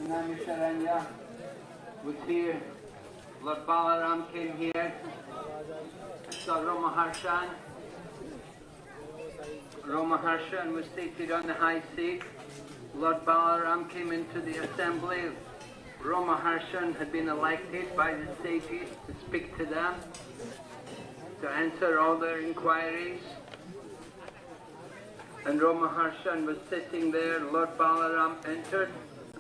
Namisharanya was here. Lord Balaram came here. Saw Ramaharshan. Ramaharshan was seated on the high seat. Lord Balaram came into the assembly. Ramaharshan had been elected by the sages to speak to them, to answer all their inquiries. And Ramaharshan was sitting there. Lord Balaram entered,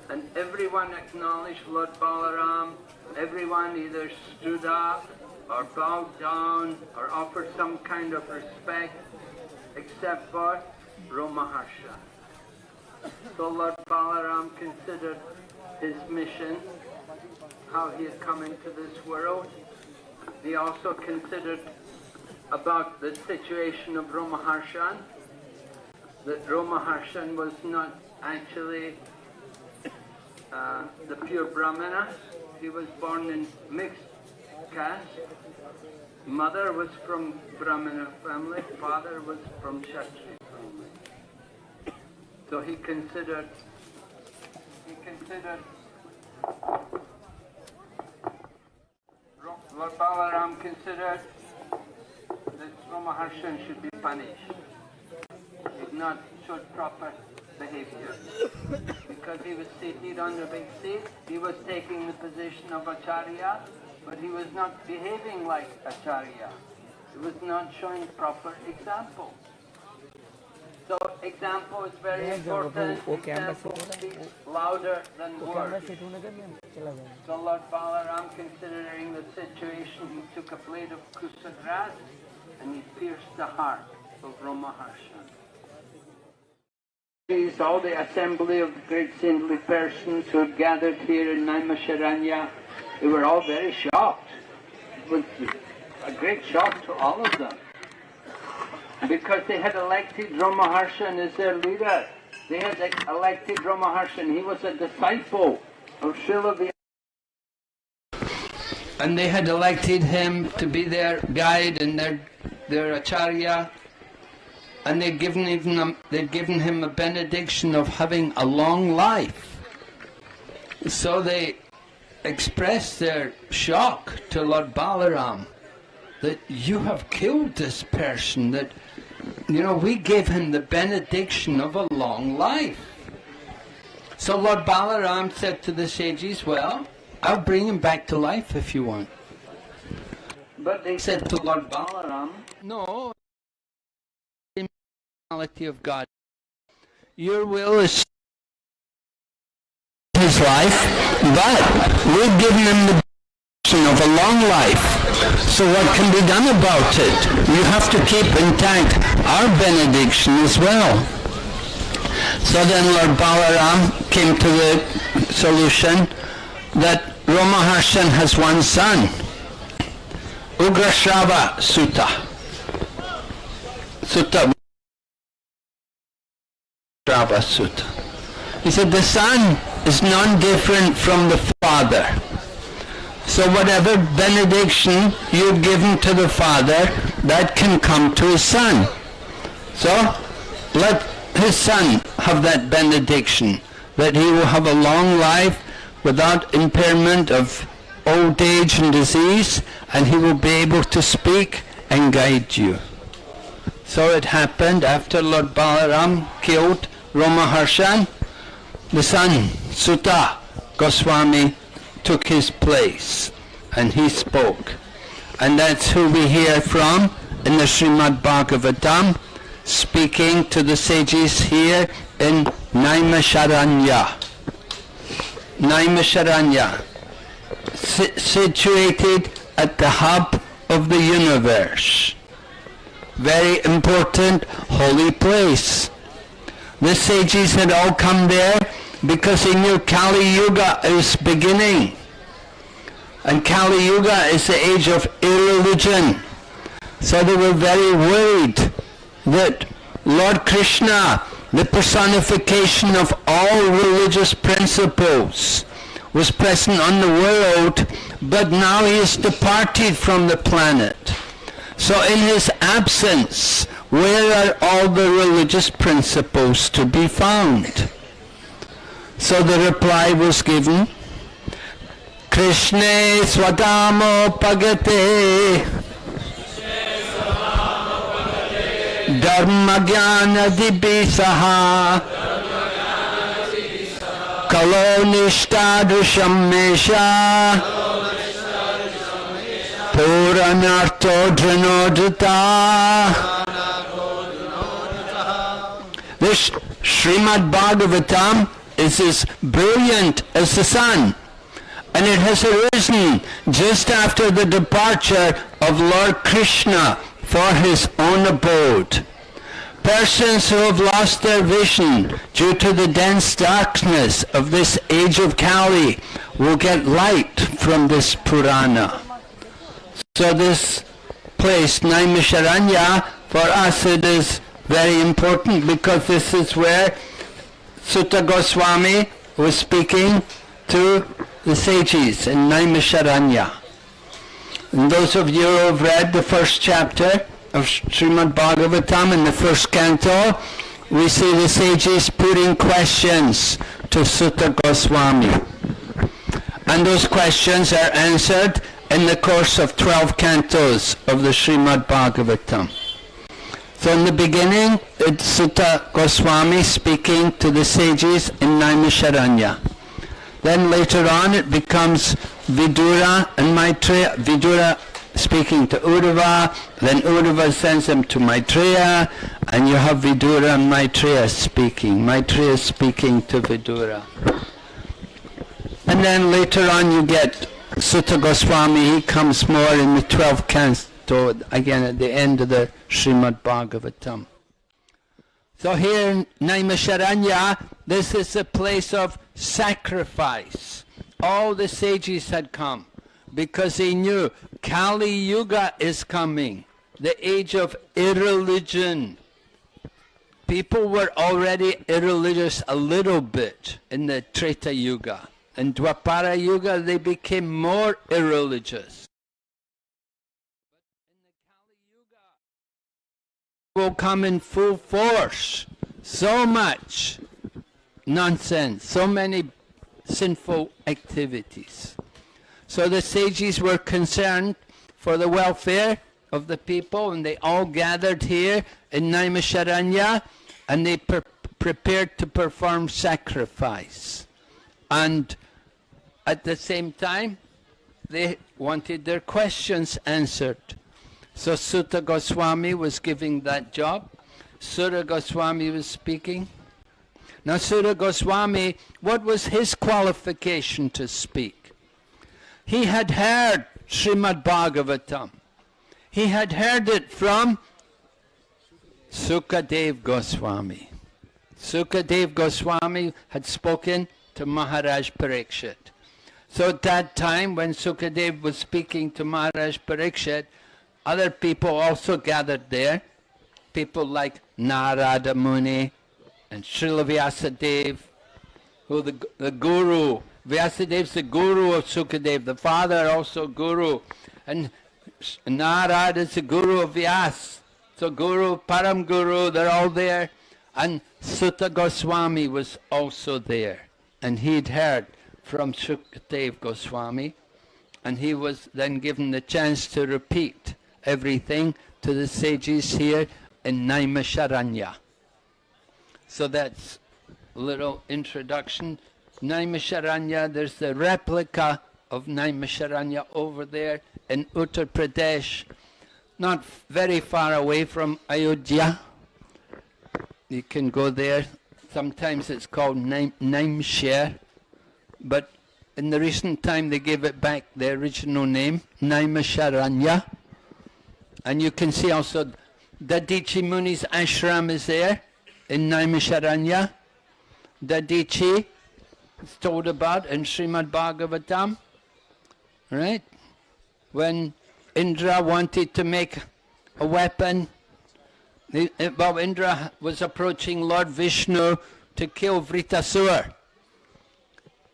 and everyone acknowledged Lord Balaram. Everyone either stood up or bowed down or offered some kind of respect, except for Ramaharshan. So Lord Balaram considered his mission, how he had come into this world. He also considered about the situation of Ramaharshan, that Ramaharshan was not actually the pure Brahmana. He was born in mixed caste. Mother was from Brahmana family, father was from Kshatriya family. So he considered Lord Balaram considered that Ramaharshan should be punished. He had not showed proper behavior. Because he was seated on the big seat, he was taking the position of Acharya, but he was not behaving like Acharya. He was not showing proper example. So example is very important. Example speaks louder than words. So Lord Balaram, considering the situation, he took a blade of kusagras and he pierced the heart of Ramaharshan. All the assembly of great saintly persons who had gathered here in Namisharanya, they were all very shocked. It was a great shock to all of them, because they had elected Ramaharshan as their leader. They had elected Ramaharshan. He was a disciple of Srila Vyasa. And they had elected him to be their guide and their Acharya. And they'd given him a benediction of having a long life. So they expressed their shock to Lord Balaram that you have killed this person, that, you know, we gave him the benediction of a long life. So Lord Balaram said to the sages, well, I'll bring him back to life if you want. But they said to Lord Balaram, no, of God. Your will is his life, but we've given him the benediction of a long life. So what can be done about it? You have to keep intact our benediction as well. So then Lord Balaram came to the solution that Ramaharshan has one son, Ugrashrava Sutta. He said the son is non-different from the father. So whatever benediction you've given to the father, that can come to his son. So let his son have that benediction, that he will have a long life without impairment of old age and disease, and he will be able to speak and guide you. So it happened after Lord Balaram killed Ramaharshan, the son, Sutta Goswami, took his place and he spoke. And that's who we hear from in the Srimad Bhagavatam, speaking to the sages here in Namisharanya. Namisharanya, situated at the hub of the universe. Very important holy place. The sages had all come there because they knew Kali Yuga is beginning. And Kali Yuga is the age of irreligion. So they were very worried that Lord Krishna, the personification of all religious principles, was present on the world, but now he has departed from the planet. So in his absence, where are all the religious principles to be found? So the reply was given, Krishne swadamo pagate dharma jnana dibisaha kalo nishtadrisham mesha puranarto dhanodata. This Srimad Bhagavatam is as brilliant as the sun, and it has arisen just after the departure of Lord Krishna for his own abode. Persons who have lost their vision due to the dense darkness of this age of Kali will get light from this Purana. So this place, Namisharanya, for us it is very important because this is where Sutta Goswami was speaking to the sages in Namisharanya. And those of you who have read the first chapter of Srimad Bhagavatam in the first canto, we see the sages putting questions to Sutta Goswami. And those questions are answered in the course of 12 cantos of the Srimad Bhagavatam. So in the beginning, it's Sutta Goswami speaking to the sages in Naimisharanya. Then later on it becomes Vidura and Maitreya. Vidura speaking to Uddhava, then Uddhava sends him to Maitreya, and you have Vidura and Maitreya speaking. Maitreya speaking to Vidura. And then later on you get Sutta Goswami, he comes more in the 12th canto, again at the end of the Srimad Bhagavatam. So here in Naimisharanya, this is a place of sacrifice. All the sages had come because they knew Kali Yuga is coming, the age of irreligion. People were already irreligious a little bit in the Treta Yuga. In Dwapara Yuga, they became more irreligious. But in the Kali Yuga, will come in full force. So much nonsense, so many sinful activities. So the sages were concerned for the welfare of the people, and they all gathered here in Naimisharanya, and they prepared to perform sacrifice. And at the same time, they wanted their questions answered. So Sutta Goswami was giving that job. Sutta Goswami was speaking. Now Sutta Goswami, what was his qualification to speak? He had heard Srimad Bhagavatam. He had heard it from Sukadev Goswami. Sukadev Goswami had spoken to Maharaj Parikshit. So at that time, when Sukadev was speaking to Maharaj Parikshit, other people also gathered there. People like Narada Muni and Srila Vyasadeva, who the guru. Vyasadev's the guru of Sukadev, the father also guru. And Narada is the guru of Vyas. So Guru, Param Guru, they're all there. And Sutta Goswami was also there. And he'd heard from Sukadev Goswami, and he was then given the chance to repeat everything to the sages here in Naimisharanya. So that's a little introduction. Naimisharanya, there's the replica of Naimisharanya over there in Uttar Pradesh, not very far away from Ayodhya. You can go there. Sometimes it's called Naimshare, but in the recent time they gave it back the original name, Naimisharanya. And you can see also Dadichi Muni's ashram is there in Naimisharanya. Dadichi is told about in Srimad Bhagavatam, right? When Indra wanted to make a weapon, well, Indra was approaching Lord Vishnu to kill Vritasura.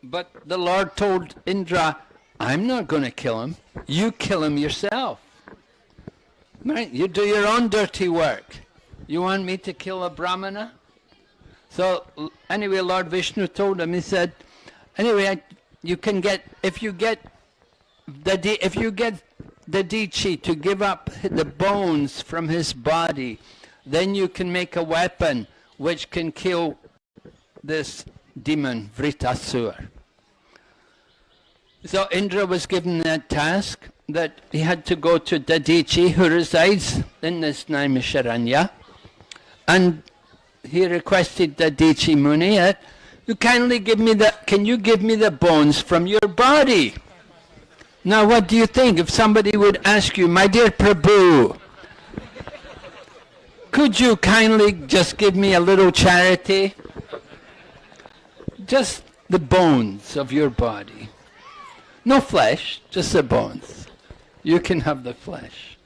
But the Lord told Indra, I'm not going to kill him. You kill him yourself. Right? You do your own dirty work. You want me to kill a Brahmana? So anyway, Lord Vishnu told him, he said, anyway, you can get, if you get the Dichi to give up the bones from his body, then you can make a weapon which can kill this demon, Vritasur. So Indra was given that task, that he had to go to Dadichi, who resides in this Namisharanya, and he requested Dadichi Muni that, can you give me the bones from your body? Now what do you think if somebody would ask you, my dear Prabhu, could you kindly just give me a little charity? Just the bones of your body. No flesh, just the bones. You can have the flesh.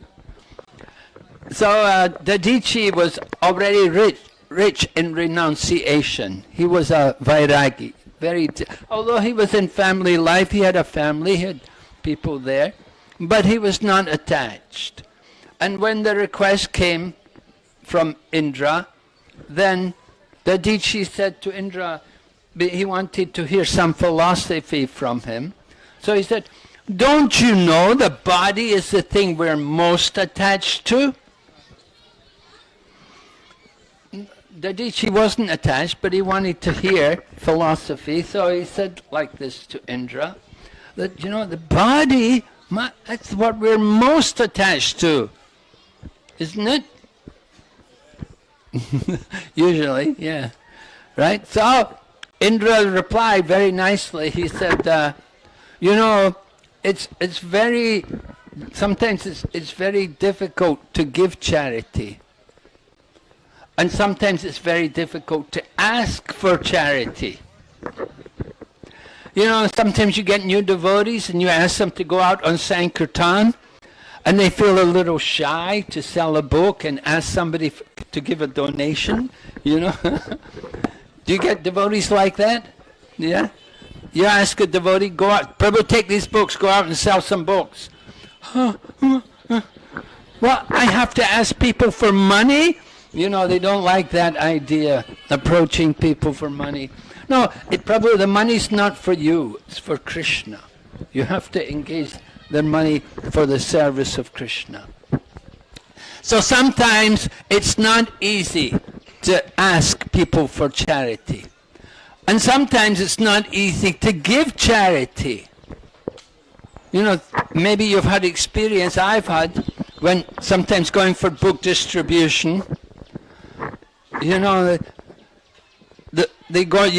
So Dadichi was already rich in renunciation. He was a Vairagi. Although he was in family life, he had a family, he had people there, but he was not attached. And when the request came from Indra, then Dadichi said to Indra, he wanted to hear some philosophy from him. So he said, don't you know the body is the thing we're most attached to? Dadichi wasn't attached, but he wanted to hear philosophy, so he said like this to Indra, that, the body, that's what we're most attached to, isn't it? Usually, yeah. Right? So Indra replied very nicely. He said, sometimes it's very difficult to give charity. And sometimes it's very difficult to ask for charity. Sometimes you get new devotees and you ask them to go out on Sankirtan, and they feel a little shy to sell a book and ask somebody to give a donation, Do you get devotees like that? Yeah? You ask a devotee, go out, Prabhu, take these books, go out and sell some books. Well, I have to ask people for money? They don't like that idea, approaching people for money. No, Prabhu, the money's not for you, it's for Krishna. You have to engage their money for the service of Krishna. So sometimes it's not easy to ask people for charity. And sometimes it's not easy to give charity. Maybe you've had experience, I've had, when sometimes going for book distribution, you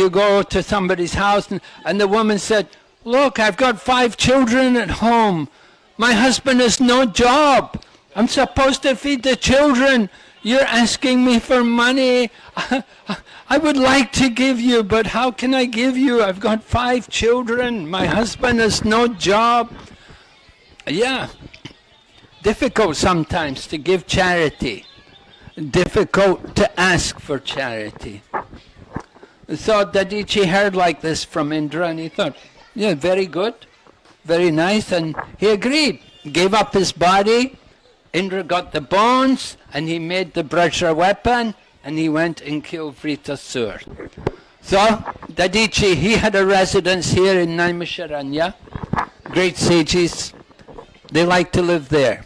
go to somebody's house and the woman said, look, I've got 5 children at home. My husband has no job. I'm supposed to feed the children. You're asking me for money. I would like to give you, but how can I give you? I've got 5 children. My husband has no job. Yeah, difficult sometimes to give charity. Difficult to ask for charity. So Dadichi heard like this from Indra and he thought, yeah, very good, very nice, and he agreed. Gave up his body, Indra got the bones, and he made the Brajra weapon, and he went and killed Vritasur. So Dadichi, he had a residence here in Namisharanya. Great sages, they like to live there.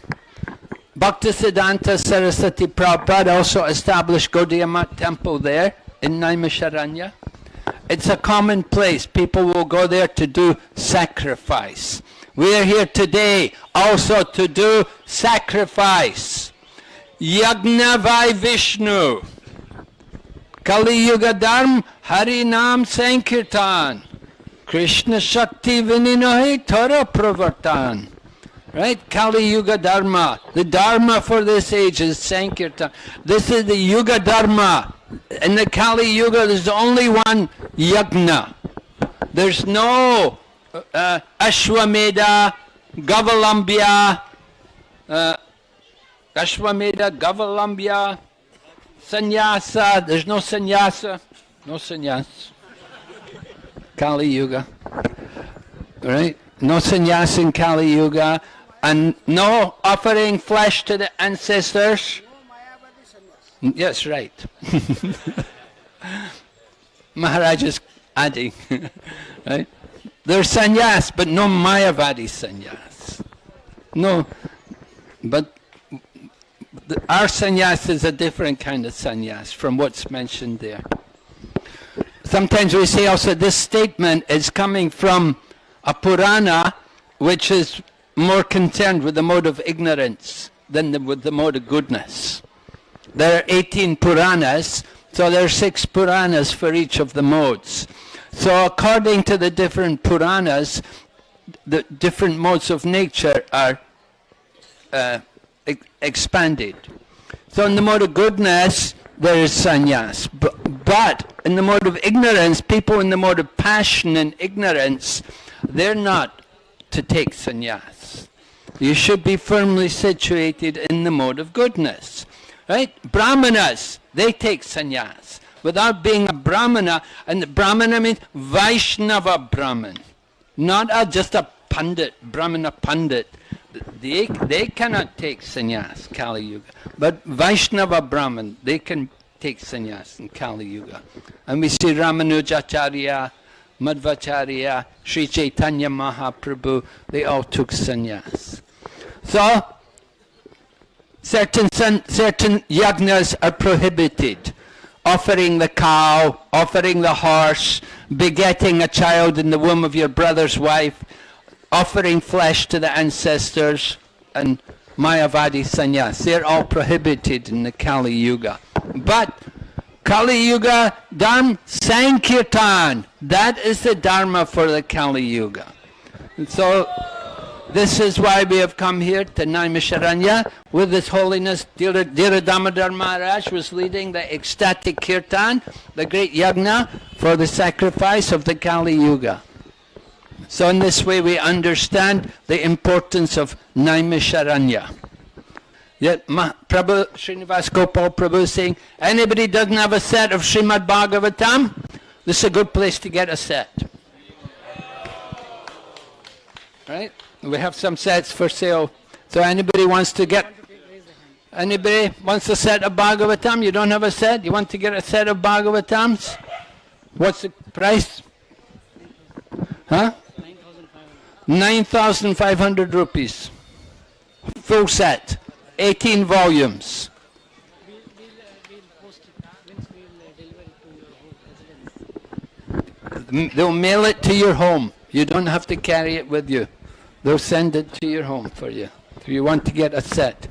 Bhaktisiddhanta Saraswati Prabhupada also established Gaudiya Math temple there in Naimisharanya. It's a common place. People will go there to do sacrifice. We are here today also to do sacrifice. Yagna Vai Vishnu. Kali Yuga Dharma Hari Nam Sankirtan. Krishna Shakti Vininahi Tara Pravartan. Right? Kali Yuga Dharma. The Dharma for this age is Sankirtan. This is the Yuga Dharma. In the Kali Yuga, there's only one Yagna. There's no Ashwamedha, Gavalambya, Sannyasa. There's no sannyasa. No sannyas. Kali Yuga. Right? No sannyas in Kali Yuga. And no offering flesh to the ancestors. Yes, right. Maharaj is adding. Right? There's sannyas, but no Mayavadi sannyas. No, but our sannyas is a different kind of sannyas from what's mentioned there. Sometimes we say also this statement is coming from a Purana which is more concerned with the mode of ignorance than with the mode of goodness. There are 18 Puranas, so there are 6 Puranas for each of the modes. So according to the different Puranas, the different modes of nature are expanded. So in the mode of goodness, there is sannyas. But in the mode of ignorance, people in the mode of passion and ignorance, they're not to take sannyas. You should be firmly situated in the mode of goodness. Right? Brahmanas, they take sannyas. Without being a Brahmana, and the Brahmana means Vaishnava Brahman. Not just a Pandit, Brahmana Pandit. They cannot take sannyas, Kali Yuga. But Vaishnava Brahman, they can take sannyas in Kali Yuga. And we see Ramanujacharya, Madhvacharya, Sri Chaitanya Mahaprabhu, they all took sannyas. So, certain yajnas are prohibited. Offering the cow, offering the horse, begetting a child in the womb of your brother's wife, offering flesh to the ancestors, and Mayavadi sannyas. They're all prohibited in the Kali Yuga. But Kali Yuga Dharma Sankirtan, that is the Dharma for the Kali Yuga. And so this is why we have come here to Namisharanya with His Holiness Dhira Damodar Maharaj was leading the ecstatic kirtan, the great yajna for the sacrifice of the Kali Yuga. So in this way we understand the importance of Namisharanya. Yet Prabhu, Srinivas Gopal Prabhu is saying, anybody doesn't have a set of Srimad Bhagavatam, this is a good place to get a set. Right? We have some sets for sale. So anybody wants to get, anybody wants a set of Bhagavatam? You don't have a set? You want to get a set of Bhagavatams? What's the price? Huh? 9,500 rupees. Full set. 18 volumes. They'll mail it to your home. You don't have to carry it with you. They'll send it to your home for you, if you want to get a set.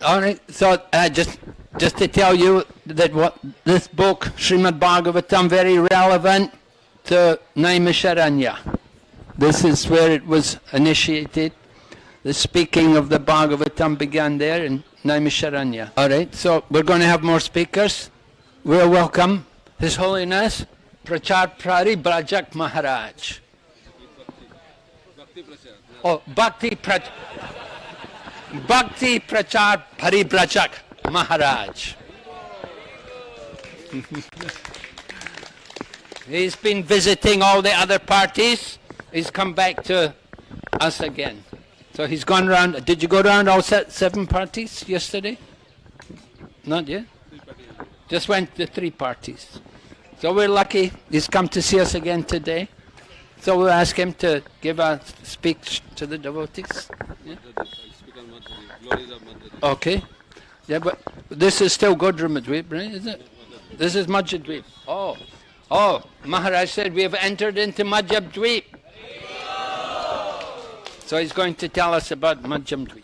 All right, so just to tell you that what this book, Srimad Bhagavatam, very relevant to Naimisharanya. This is where it was initiated. The speaking of the Bhagavatam began there in Naimisharanya. All right, so we're going to have more speakers. We'll welcome His Holiness Prachar Paribrajak Maharaj. Oh, Bhakti Prachar Paribrajak Maharaj. He's been visiting all the other parties. He's come back to us again. So he's gone around. Did you go around all 7 parties yesterday? Not yet? Just went to 3 parties. So we're lucky he's come to see us again today. So we'll ask him to give a speech to the devotees. Yeah? Okay. Yeah, but this is still Godrumadwip, right? Is it? This is Mayapur. Oh, Maharaj said we have entered into Mayapur. So he's going to tell us about Mayapur.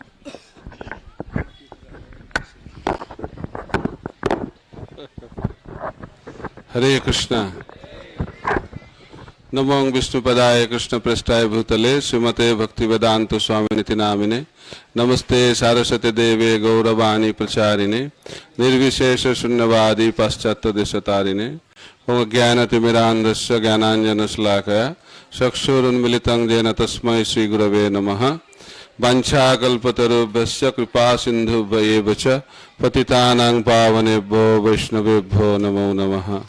Hare Krishna. Namo Vishnupadaya Krishna Prasthaya Bhutale Srimate Bhaktivedanta Swaminiti Namine Namaste Saraswati Deve Gauravani Pracharine Nirvishesha Shunyavadi Paschatya Deshatarine Om Jnanatimirandasya Jnananjana Shlakaya Chakshurunmilitang Jena Tasmai Sri Gurave Namaha Vanchakalpatarubhyasya Kripa Sindhubhayeva Patitanang Pavanebhyo Vaishnavebhyo Namo Namaha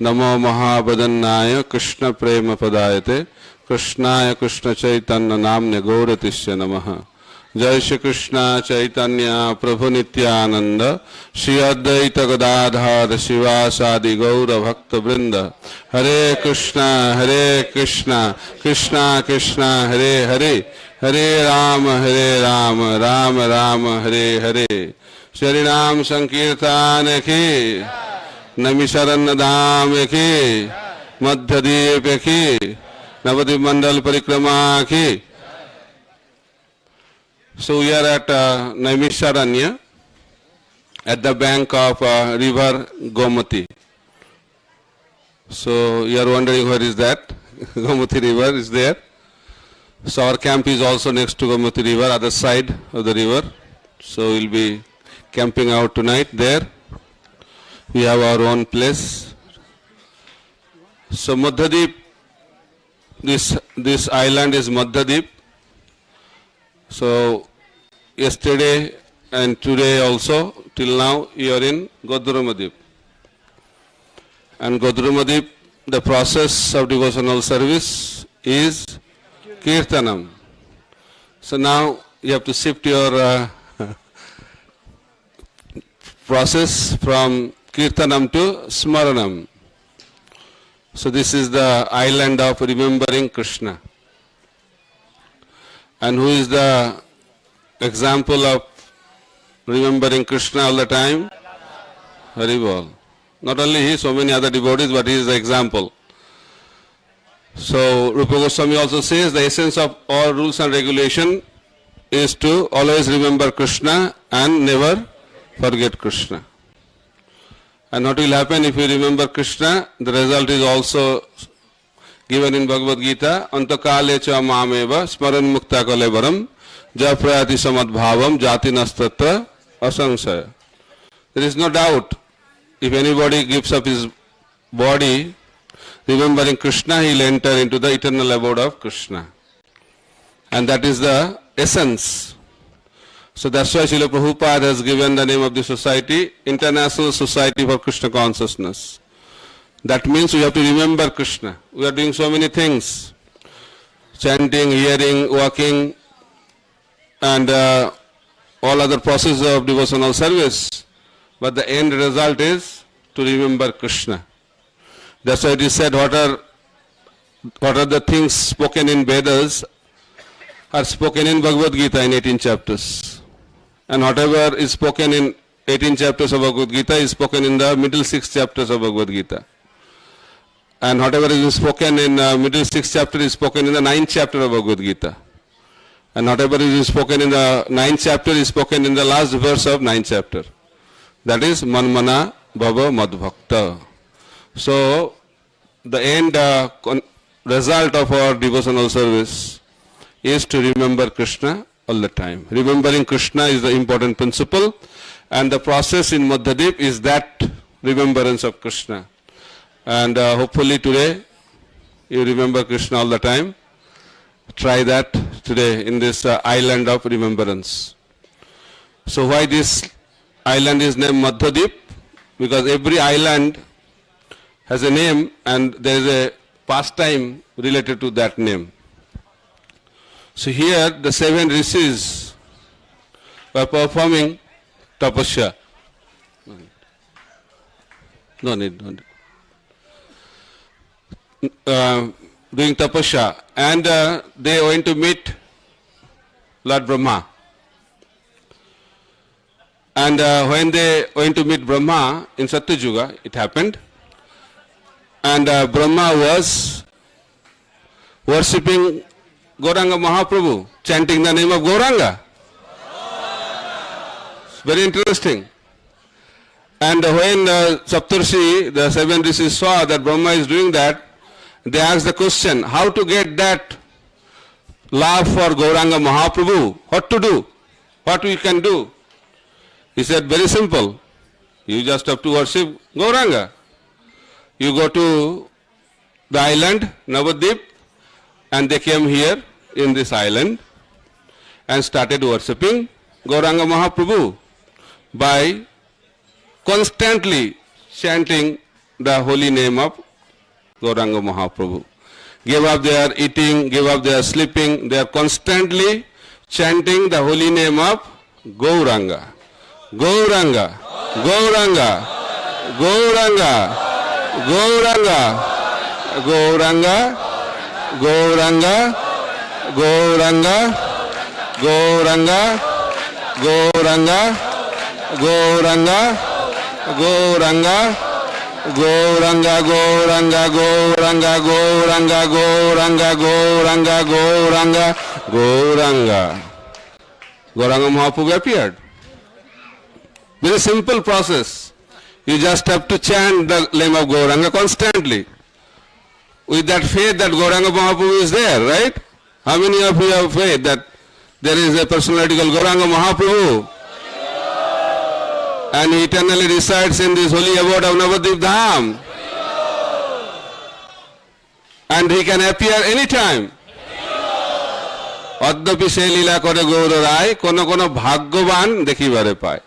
Namo Mahabhadanaya Krishna Prema Padayate Krishnaya Krishna Chaitanya Namne Gauratisya Namaha जय श्री कृष्ण चैतन्य प्रभु नित्यानंद श्री अद्वैत गदाधर शिवासादि गौर भक्त वृंद हरे कृष्ण कृष्ण कृष्ण हरे हरे हरे राम राम राम हरे हरे श्री नाम संकीर्तन की नमिशरण्य धाम की मध्यद्वीप की नवद्वीप मंडल परिक्रमा की. So we are at Namisharanya at the bank of river Gomati. So you are wondering where is that? Gomati river is there. So our camp is also next to Gomati river, other side of the river. So we'll be camping out tonight there. We have our own place. So Madhyadip, this island is Madhyadip. So yesterday and today also, till now, you are in Godrumadwip. And Godrumadwip, the process of devotional service is Kirtanam. So now you have to shift your process from Kirtanam to Smaranam. So this is the island of remembering Krishna. And who is the example of remembering Krishna all the time? Haribol. Not only he, so many other devotees, but he is the example. So Rupa Goswami also says the essence of all rules and regulation is to always remember Krishna and never forget Krishna. And what will happen if you remember Krishna? The result is also given in Bhagavad Gita. Antakale cha mameva smaran mukta kalevaram japrayati samadbhavam jati nastatra asangsaya. There is no doubt, if anybody gives up his body remembering Krishna, he will enter into the eternal abode of Krishna. And that is the essence. So that's why Srila Prabhupada has given the name of the society, International Society for Krishna Consciousness. That means we have to remember Krishna. We are doing so many things, chanting, hearing, walking, and all other processes of devotional service. But the end result is to remember Krishna. That's why it is said, what are the things spoken in Vedas are spoken in Bhagavad Gita in 18 chapters. And whatever is spoken in 18 chapters of Bhagavad Gita is spoken in the middle 6 chapters of Bhagavad Gita. And whatever is spoken in middle 6th chapter is spoken in the 9th chapter of Bhagavad Gita. And whatever is spoken in the 9th chapter is spoken in the last verse of 9th chapter. That is Manmana Bhava Madbhakta. So the end result of our devotional service is to remember Krishna all the time. Remembering Krishna is the important principle, and the process in Madhyadip is that remembrance of Krishna. And hopefully today you remember Krishna all the time. Try that today in this island of remembrance. So why this island is named Madhyadip? Because every island has a name and there is a pastime related to that name. So here the 7 rishis were performing tapasya. No need. Doing tapasya, and they went to meet Lord Brahma. And when they went to meet Brahma in Satyuga, it happened, and Brahma was worshipping Gauranga Mahaprabhu, chanting the name of Gauranga. Very interesting. And when Saptarshi, the 7 rishis, saw that Brahma is doing that, they asked the question, how to get that love for Gauranga Mahaprabhu? What to do? What we can do? He said, very simple. You just have to worship Gauranga. You go to the island, Navadwip, and they came here in this island and started worshipping Gauranga Mahaprabhu by constantly chanting the holy name of Gauranga Mahaprabhu. Gave up their eating, gave up their sleeping, they are constantly chanting the holy name of Gauranga. Gauranga, Gauranga, Gauranga, Gauranga, Gauranga, Gauranga, Gauranga, Gauranga, Gauranga, Gauranga, Gauranga, Gauranga, Gauranga, Gauranga, Gauranga, Gauranga, Gauranga, Gauranga, Gauranga. Gauranga Mahaprabhu appeared. Very simple process. You just have to chant the name of Gauranga constantly. With that faith that Gauranga Mahaprabhu is there, right? How many of you have faith that there is a personality called Gauranga Mahaprabhu? And he eternally resides in this holy abode of Navadwip Dham. And he can appear anytime. অদ্যপি সে লীলা করে গৌর রায় কোন কোন ভাগ্যবান দেখিবারে পায়.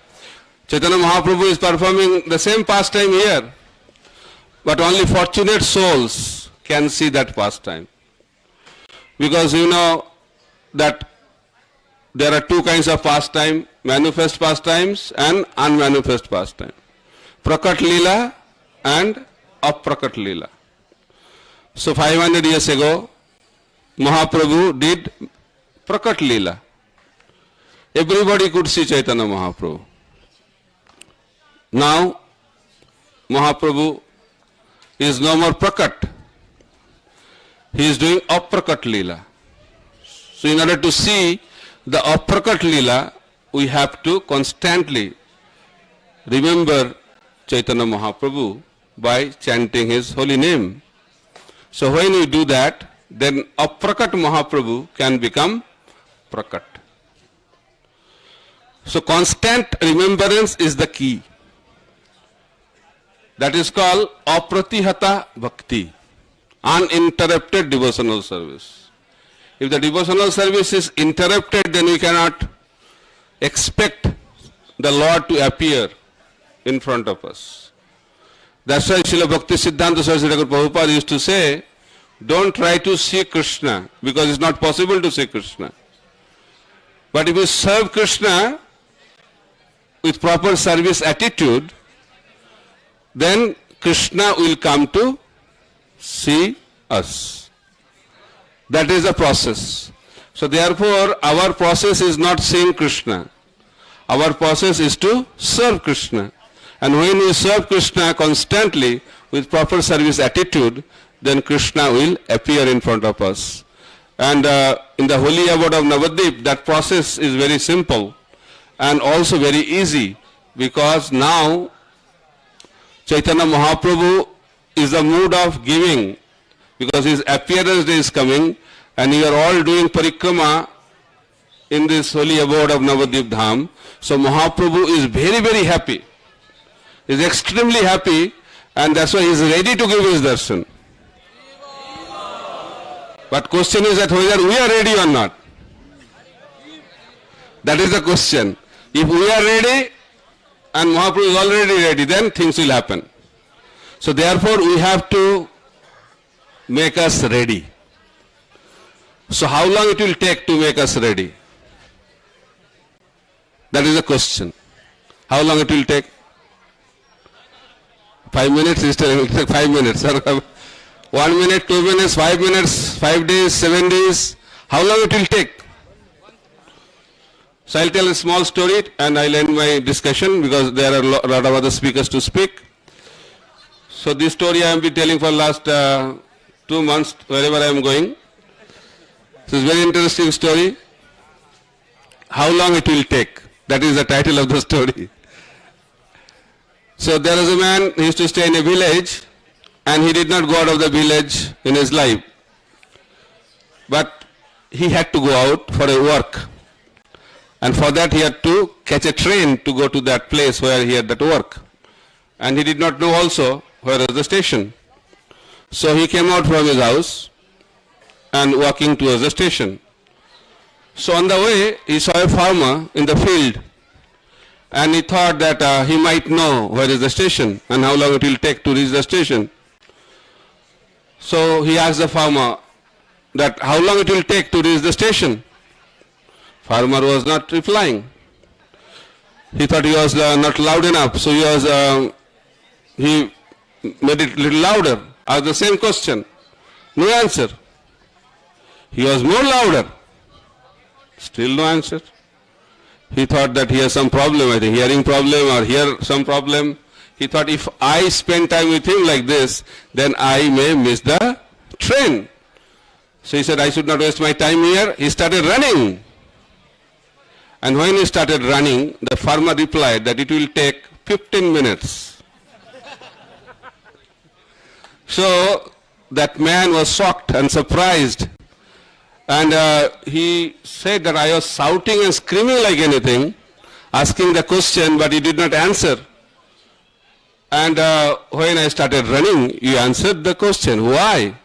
Chaitanya Mahaprabhu is performing the same pastime here, but only fortunate souls can see that pastime. Because you know that there are two kinds of pastime, manifest pastimes and unmanifest pastime. Prakat Leela and Aprakat Leela. So 500 years ago, Mahaprabhu did Prakat Leela. Everybody could see Chaitanya Mahaprabhu. Now, Mahaprabhu is no more Prakat. He is doing Aprakat Leela. So in order to see the Aprakat Leela, we have to constantly remember Chaitanya Mahaprabhu by chanting his holy name. So when we do that, then Aprakat Mahaprabhu can become Prakat. So constant remembrance is the key. That is called Apratihata Bhakti, uninterrupted devotional service. If the devotional service is interrupted, then we cannot expect the Lord to appear in front of us. That's why Srila Bhakti Siddhanta Saraswati Thakur Prabhupada used to say, don't try to see Krishna, because it's not possible to see Krishna. But if you serve Krishna with proper service attitude, then Krishna will come to see us. That is the process. So therefore, our process is not seeing Krishna. Our process is to serve Krishna. And when we serve Krishna constantly with proper service attitude, then Krishna will appear in front of us. And in the holy abode of Navadwip, that process is very simple and also very easy, because now Chaitanya Mahaprabhu is the mood of giving, because his appearance day is coming, and you are all doing parikrama in this holy abode of Navadwip Dham. So Mahaprabhu is very, very happy. He is extremely happy, and that's why he is ready to give his darshan. But question is that whether we are ready or not. That is the question. If we are ready and Mahaprabhu is already ready, then things will happen. So therefore we have to make us ready. So how long it will take to make us ready? That is the question. How long it will take? 5 minutes? It will take 5 minutes. 1 minute, 2 minutes, 5 minutes, 5 days, 7 days. How long it will take? So I'll tell a small story and I'll end my discussion, because there are a lot of other speakers to speak. So this story I have been telling for last 2 months wherever I am going. This is a very interesting story. How long it will take? That is the title of the story. So there is a man, he used to stay in a village, and he did not go out of the village in his life. But he had to go out for a work. And for that he had to catch a train to go to that place where he had that work. And he did not know also where was the station. So he came out from his house and walking towards the station. So on the way he saw a farmer in the field, and he thought that he might know where is the station and how long it will take to reach the station. So he asked the farmer that how long it will take to reach the station. Farmer was not replying. He thought he was not loud enough, so he made it a little louder. Asked the same question. No answer. He was more louder. Still no answer. He thought that he has some problem, I think hearing problem or hear some problem. He thought if I spend time with him like this, then I may miss the train. So he said, I should not waste my time here. He started running. And when he started running, the farmer replied that it will take 15 minutes. So that man was shocked and surprised. And he said that I was shouting and screaming like anything, asking the question, but he did not answer. And when I started running, you answered the question. Why?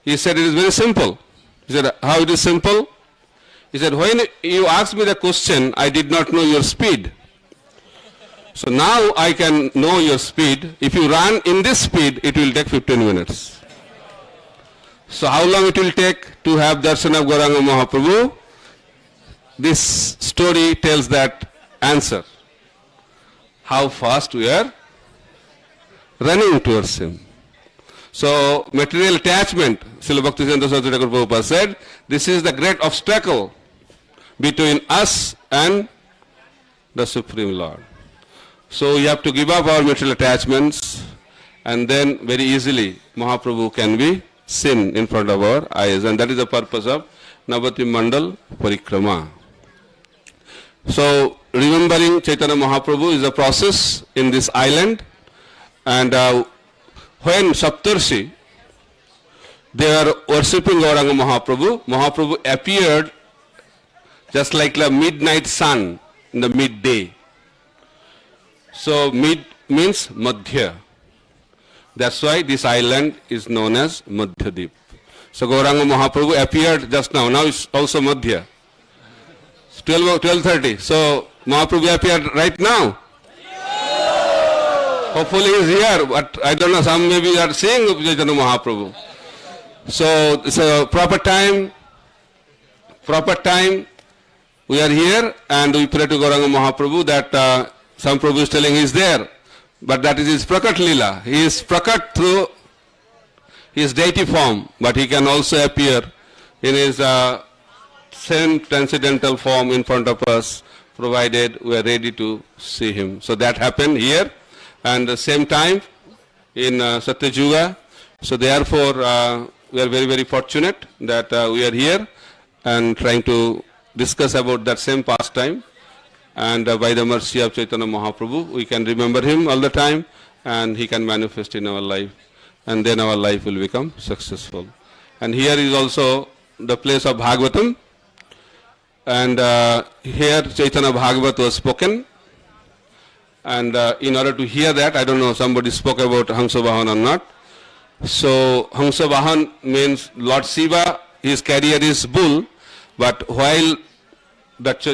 He said, it is very simple. He said, how it is simple? He said, when you asked me the question, I did not know your speed. So now I can know your speed. If you run in this speed, it will take 15 minutes. So how long it will take to have darshan of Gauranga Mahaprabhu? This story tells that answer. How fast we are running towards him. So material attachment, Srila Bhaktisiddhanta Saraswati Thakur Prabhupada said, this is the great obstacle between us and the Supreme Lord. So we have to give up our material attachments, and then very easily Mahaprabhu can be seen in front of our eyes, and that is the purpose of Navadwip Parikrama. So remembering Chaitanya Mahaprabhu is a process in this island, and when Saptarshi, they are worshipping Gauranga Mahaprabhu, Mahaprabhu appeared just like the midnight sun in the midday. So mid means Madhya. That's why this island is known as Madhyadip. So Gauranga Mahaprabhu appeared just now. Now it's also Madhya. It's 12:30. So Mahaprabhu appeared right now. Hopefully he is here, but I don't know, some maybe are seeing Chaitanya Mahaprabhu. So it's a proper time, we are here and we pray to Gauranga Mahaprabhu that some Prabhu is telling he is there, but that is his Prakat Lila. He is Prakat through his deity form, but he can also appear in his same transcendental form in front of us, provided we are ready to see him. So that happened here. And the same time in Satyayuga. So therefore we are very, very fortunate that we are here and trying to discuss about that same pastime. And by the mercy of Chaitanya Mahaprabhu, we can remember him all the time and he can manifest in our life. And then our life will become successful. And here is also the place of Bhagavatam. And here Chaitanya Bhagavat was spoken. And in order to hear that, I don't know, somebody spoke about Hamsa Vahan or not. So Hamsa Vahan means Lord Shiva, his carrier is bull, but while that,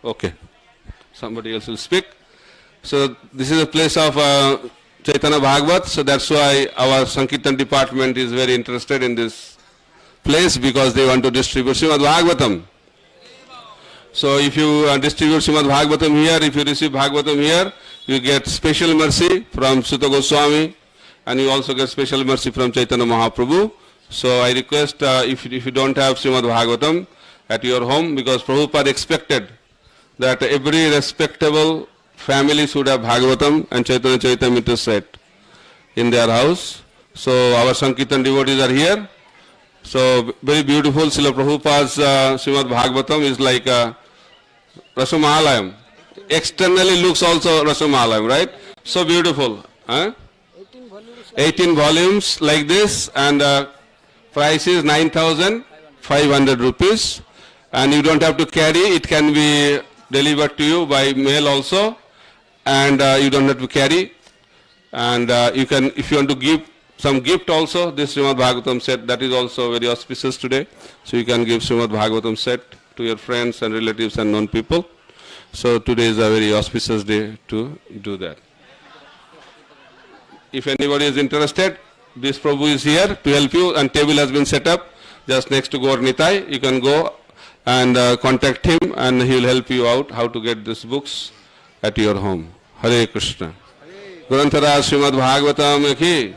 okay, somebody else will speak. So this is a place of Chaitanya Bhagavat, so that's why our Sankirtan department is very interested in this place, because they want to distribute Srimad Bhagavatam. So if you distribute Srimad Bhagavatam here, if you receive Bhagavatam here, you get special mercy from Sutta Goswami, and you also get special mercy from Chaitanya Mahaprabhu. So I request if you don't have Srimad Bhagavatam at your home, because Prabhupada expected that every respectable family should have Bhagavatam and Chaitanya Charitamrita set in their house. So our Sankirtan devotees are here. So very beautiful. Srila Prabhupada's Srimad Bhagavatam is like Rasamalayam. Externally looks also Rasamalayam, right? So beautiful. Huh? 18 volumes like this, and price is 9,500 rupees. And you don't have to carry, it can be delivered to you by mail also. And you don't have to carry. And you can, if you want to give some gift also, this Srimad Bhagavatam set, that is also very auspicious today. So you can give Srimad Bhagavatam set to your friends and relatives and known people. So today is a very auspicious day to do that. If anybody is interested, this Prabhu is here to help you, and table has been set up just next to Gaur Nitai. You can go and contact him and he will help you out how to get these books at your home. Hare Krishna. Granthara Srimad Bhagavatam ki.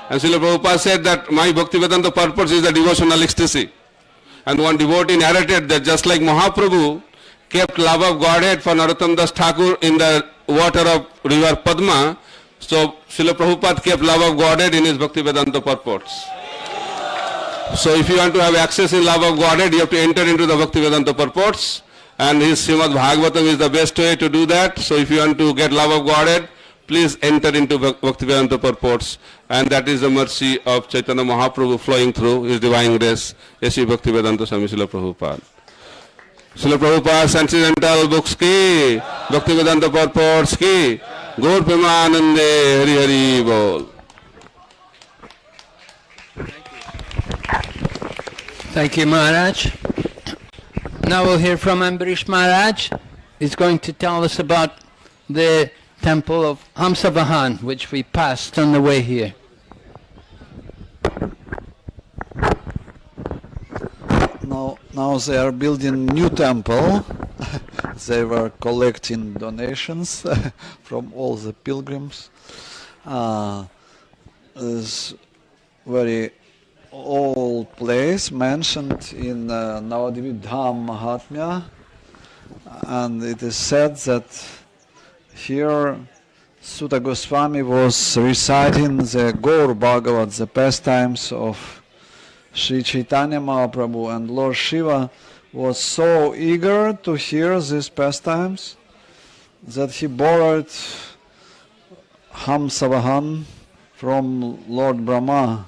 And Srila Prabhupada said that my Bhaktivedanta purpose is the devotional ecstasy. And one devotee narrated that just like Mahaprabhu kept love of Godhead for Narottam Das Thakur in the water of river Padma, so Srila Prabhupada kept love of Godhead in his Bhaktivedanta purports. So if you want to have access in love of Godhead, you have to enter into the Bhaktivedanta purports, and his Srimad Bhagavatam is the best way to do that. So if you want to get love of Godhead, please enter into Bhaktivedanta purports, and that is the mercy of Chaitanya Mahaprabhu flowing through his divine grace, A.C. Bhaktivedanta Swami Srila Prabhupada. Srila Prabhupada Transcendental Books ki, Bhaktivedanta purports ki, Gaur Premanande Hari Hari Bol. Thank you, Maharaj. Now we'll hear from Ambarish Maharaj. He's going to tell us about the temple of Hamsavahan, which we passed on the way here. Now they are building new temple. They were collecting donations from all the pilgrims. This very old place mentioned in Navadwip Mahatmya, and it is said that here Sutta Goswami was reciting the Gaur Bhagavat, the pastimes of Sri Chaitanya Mahaprabhu, and Lord Shiva was so eager to hear these pastimes that he borrowed Hamsavahan from Lord Brahma,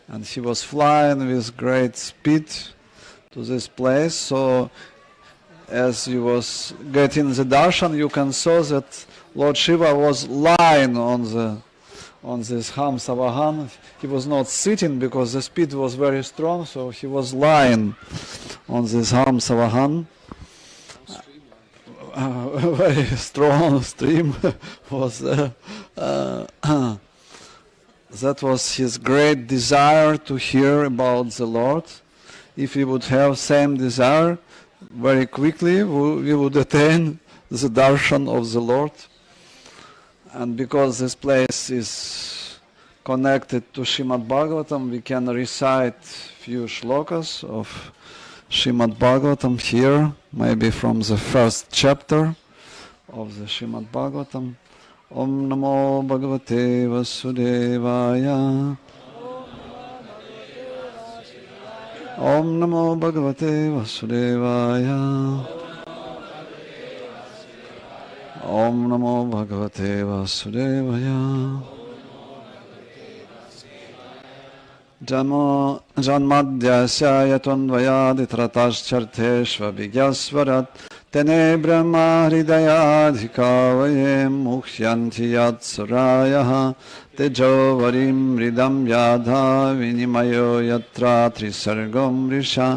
and he was flying with great speed to this place. So as he was getting the darshan, you can saw that Lord Shiva was lying on this Hamsavahan. He was not sitting because the speed was very strong, so he was lying on this Hamsavahan. Very strong stream was there. That was his great desire to hear about the Lord. If we would have same desire, very quickly we would attain the darshan of the Lord. And because this place is connected to Srimad Bhagavatam, we can recite few shlokas of Srimad Bhagavatam here, maybe from the first chapter of the Srimad Bhagavatam. Om Namo Bhagavate Vasudevaya. Om Namo Bhagavate Vasudevaya. Om Namo Bhagavate Vasudevaya. Janmadhyasya yatonvayaditrataschaर्थेष्व vigyasvarat Tene Brahma Hridayadhikavaye Mukhyanti Yatsurayaha Tejo Varim Ridam Yadha Vinimayo Yatra Trisargam Risha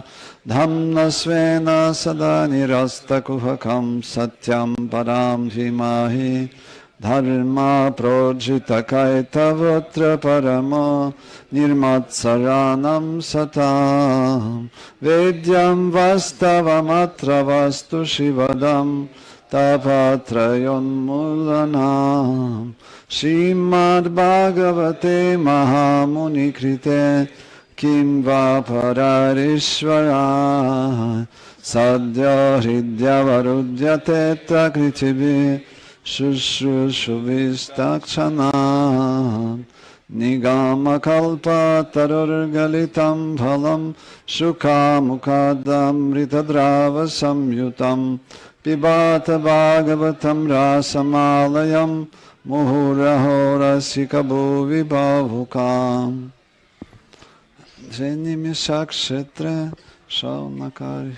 Dhamna Svena Sada Nirasta Kuhakam Satyam Param Dhimahi Dharma Projita Kaitavatra Paramo Nirmatsaranam Satam Vedyam Vastavamatra Vastu Shivadam Tapatrayon Mulanam Srimad Bhagavate Mahamuni Krite Kim Vapararishvara Sadhya Hridya Varudyate Takritivi Shushrushuvistakshana Nigama Kalpa Tarurgalitam Phalam Shukha Mukadam Ritadrava Samyutam Pibata Bhagavatam Rasamalayam Muhuraho Rasikabu Vibhavukam Nimisakshetre Shaunakari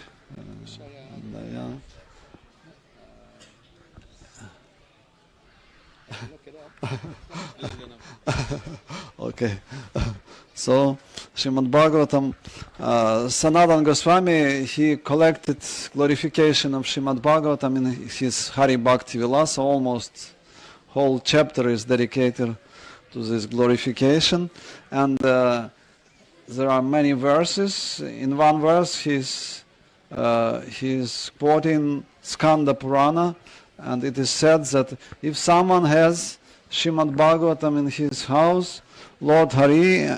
Okay, so Srimad Bhagavatam, Sanatana Goswami, he collected glorification of Srimad Bhagavatam in his Hari Bhakti Vilasa. Almost whole chapter is dedicated to this glorification, and there are many verses. In one verse he's he's quoting Skanda Purana, and it is said that if someone has Srimad Bhagavatam in his house, Lord Hari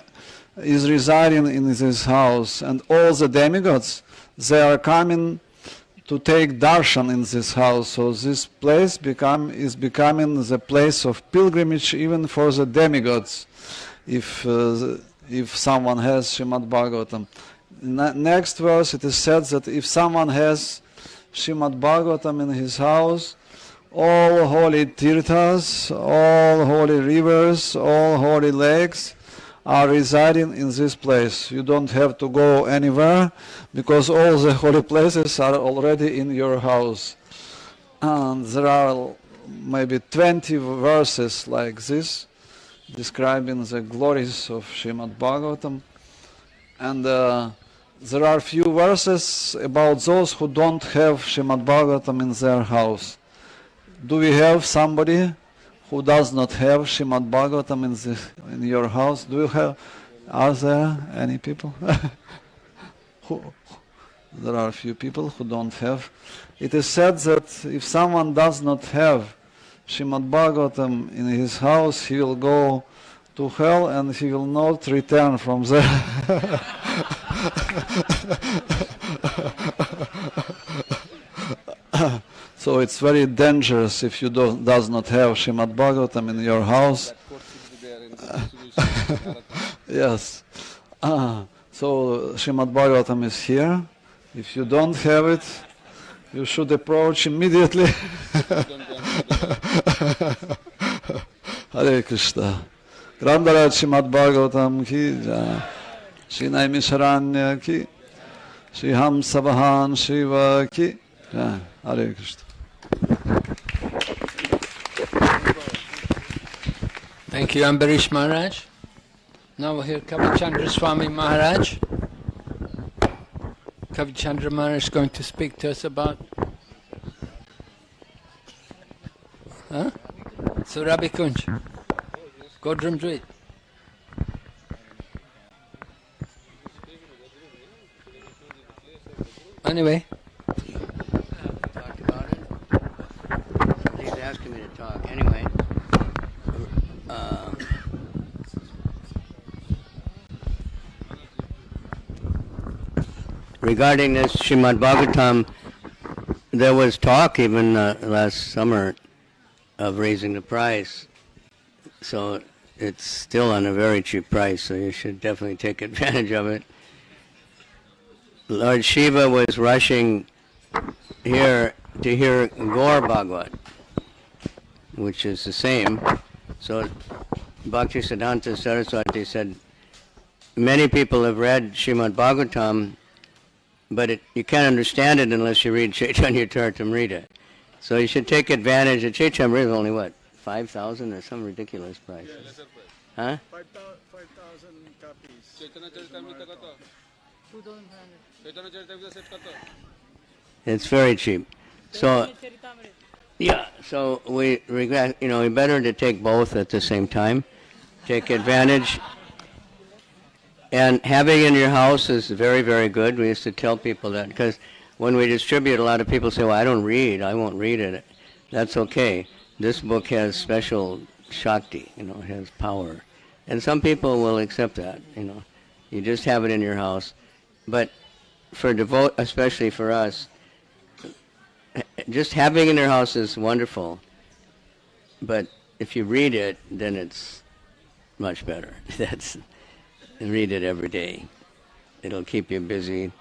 is residing in his house, and all the demigods, they are coming to take darshan in this house. So this place is becoming the place of pilgrimage even for the demigods, if someone has Srimad Bhagavatam. Next verse it is said that if someone has Srimad Bhagavatam in his house, all holy tirthas, all holy rivers, all holy lakes are residing in this place. You don't have to go anywhere because all the holy places are already in your house. And there are maybe 20 verses like this describing the glories of Srimad Bhagavatam. And there are few verses about those who don't have Srimad Bhagavatam in their house. Do we have somebody who does not have Srimad Bhagavatam in your house? Do you have? Are there any people? There are a few people who don't have. It is said that if someone does not have Srimad Bhagavatam in his house, he will go to hell and he will not return from there. So it's very dangerous if you does not have Srimad Bhagavatam in your house. Yes. So Srimad Bhagavatam is here. If you don't have it, you should approach immediately. Hare Krishna. Grandarat Srimad Bhagavatam ki jai. Shri Namisharanya ki. Shri Hamsavahan Shiva ki jai. Hare Krishna. Thank you, Ambarish Maharaj. Now we'll hear Kavichandra Swami Maharaj. Kavichandra Maharaj is going to speak to us about Surabhi Kunj, Godrumadwip. Anyway. Talked about it. He's asking me to talk. Anyway. Regarding this Srimad Bhagavatam, there was talk even last summer of raising the price. So it's still on a very cheap price, so you should definitely take advantage of it. Lord Shiva was rushing here to hear Gaur Bhagavat, which is the same. So Bhaktisiddhanta Saraswati said, many people have read Srimad Bhagavatam, but you can't understand it unless you read Chaitanya Charitamrita. So you should take advantage. Chaitamrita is only what, 5,000 or some ridiculous price? Huh? 5,000 copies. It's very cheap. So yeah, so we regret, we better to take both at the same time. Take advantage. And having it in your house is very, very good. We used to tell people that because when we distribute, a lot of people say, well, I don't read, I won't read it. That's okay. This book has special Shakti, it has power. And some people will accept that, You just have it in your house. But for especially for us, just having it in your house is wonderful. But if you read it, then it's much better. Read it every day. It'll keep you busy.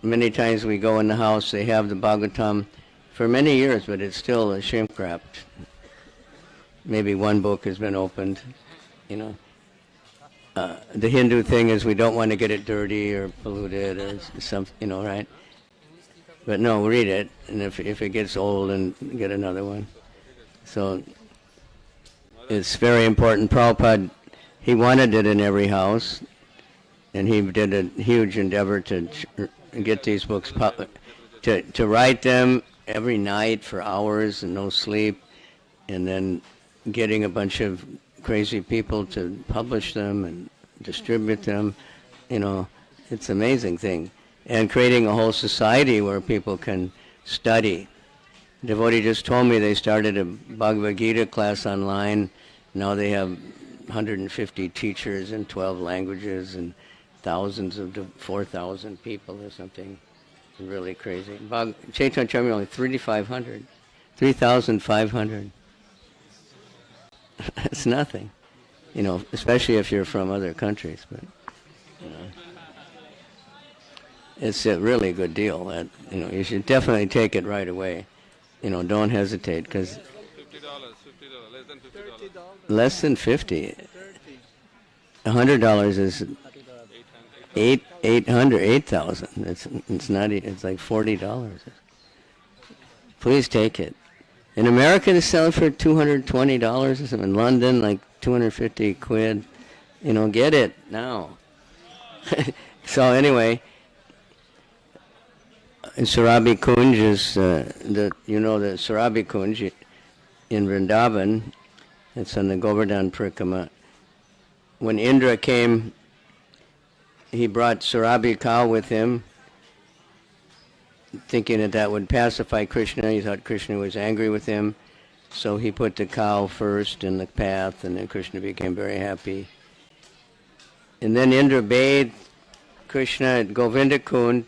Many times we go in the house, they have the Bhagavatam for many years, but it's still shrink wrapped. Maybe one book has been opened, The Hindu thing is we don't want to get it dirty or polluted or something, right? But no, read it, and if it gets old, and get another one. So it's very important. Prabhupada, he wanted it in every house, and he did a huge endeavor to get these books to write them every night for hours and no sleep, and then getting a bunch of crazy people to publish them and distribute them. It's an amazing thing. and creating a whole society where people can study. Devotee just told me they started a Bhagavad Gita class online. Now they have 150 teachers in 12 languages and thousands of 4,000 people or something. Really crazy. Chaitanya Charitamrita only 3,500. 3,500. It's nothing, especially if you're from other countries. But it's a really good deal. That you should definitely take it right away. Don't hesitate, because $50, less less than $50. than 50. $100 is 8,000. It's not. It's like $40. Please take it. In America, they sell it for $220 or something. In London, like 250 quid. Get it now. So anyway, Sarabi Kunj is the Sarabi Kunj in Vrindavan. It's on the Govardhan Parikrama. When Indra came, he brought Sarabi cow with him, thinking that would pacify Krishna. He thought Krishna was angry with him, so he put the cow first in the path, and then Krishna became very happy. And then Indra bathed Krishna at Govinda Kund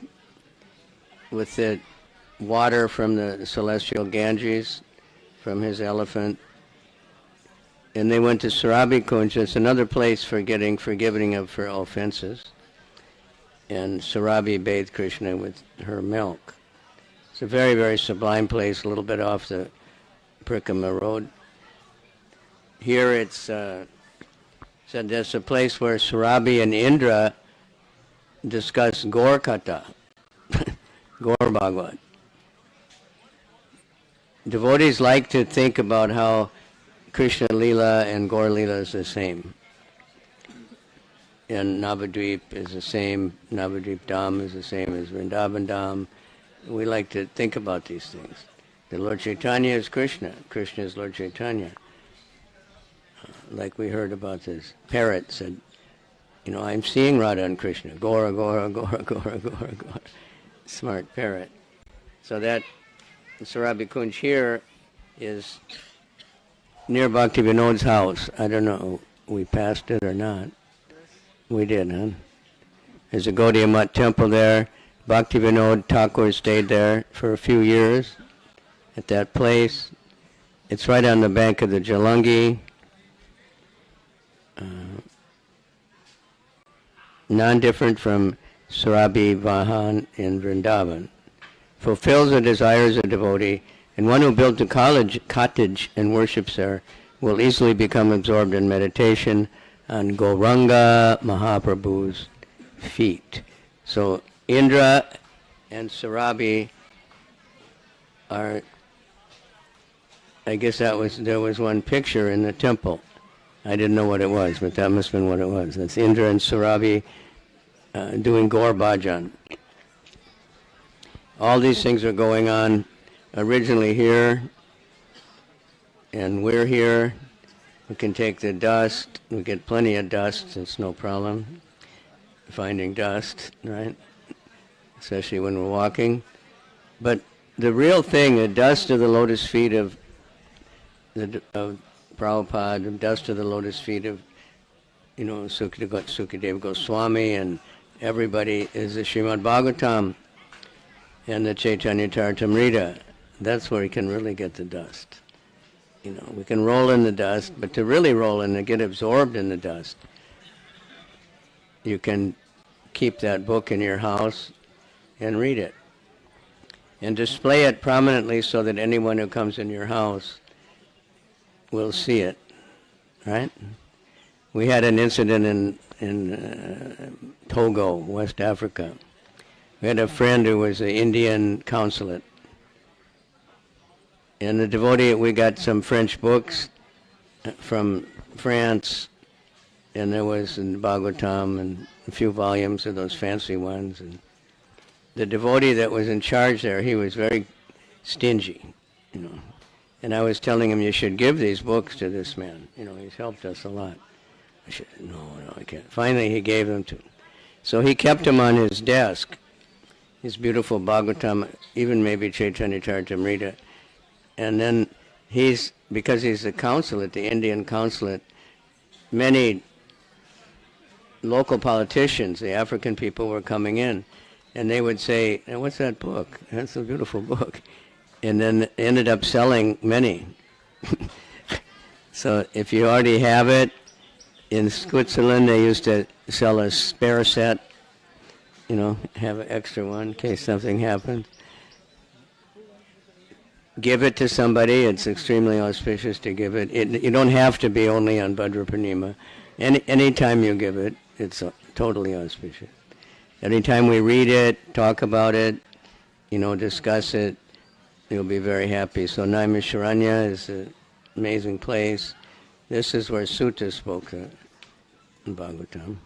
with the water from the celestial Ganges, from his elephant. And they went to Sarabi Kunj. It's another place for getting forgiving for offenses. And Sarabi bathed Krishna with her milk. It's a very, very sublime place, a little bit off the Parikrama road. Here it's said there's a place where Sarabi and Indra discuss Gaur Katha, Gaur Bhagavad. Devotees like to think about how Krishna Lila and Gaur Lila is the same. And Navadwip is the same, Navadwip Dham is the same as Vrindavan Dham. We like to think about these things. The Lord Chaitanya is Krishna. Krishna is Lord Chaitanya. Like we heard about this parrot said, I'm seeing Radha and Krishna. Gora, Gora, Gora, Gora, Gora, Gora. Smart parrot. So that Sarabi Kunj here is near Bhakti Vinod's house. I don't know, we passed it or not. We did, huh? There's a Gaudiya Math temple there. Bhakti Vinod Thakur stayed there for a few years at that place. It's right on the bank of the Jalangi. Non-different from Sarabi Vahan in Vrindavan. Fulfills the desires of devotee, and one who built a cottage and worships there will easily become absorbed in meditation on Gauranga Mahaprabhu's feet. So Indra and Sarabi are, I guess there was one picture in the temple. I didn't know what it was, but that must have been what it was. That's Indra and Sarabi doing Gaur Bhajan. All these things are going on originally here, and we're here. We can take the dust. We get plenty of dust. It's no problem finding dust, right? Especially when we're walking. But the real thing, the dust of the lotus feet of Prabhupada, the dust of the lotus feet of, Sukadeva Goswami and everybody, is the Srimad Bhagavatam and the Chaitanya Charitamrita. That's where you can really get the dust. We can roll in the dust, but to really roll in and get absorbed in the dust, you can keep that book in your house and read it. And display it prominently so that anyone who comes in your house will see it, right? We had an incident in Togo, West Africa. We had a friend who was an Indian consulate. And the devotee, we got some French books from France, and there was in Bhagavatam and a few volumes of those fancy ones. And the devotee that was in charge there, he was very stingy, And I was telling him, you should give these books to this man. He's helped us a lot. I said, no, I can't. Finally, he gave them to him. So he kept them on his desk. his beautiful Bhagavatam, even maybe Chaitanya Charitamrita. And then because he's the consulate, the Indian consulate, many local politicians, the African people, were coming in, and they would say, what's that book? That's a beautiful book. And then ended up selling many. So if you already have it, in Switzerland they used to sell a spare set, have an extra one in case something happens. Give it to somebody. It's extremely auspicious to give it. You don't have to be only on Bhadra Purnima. Anytime you give it, it's totally auspicious. Anytime we read it, talk about it, discuss it, you'll be very happy. So Namisharanya is an amazing place. This is where Sutta spoke in Bhagavatam.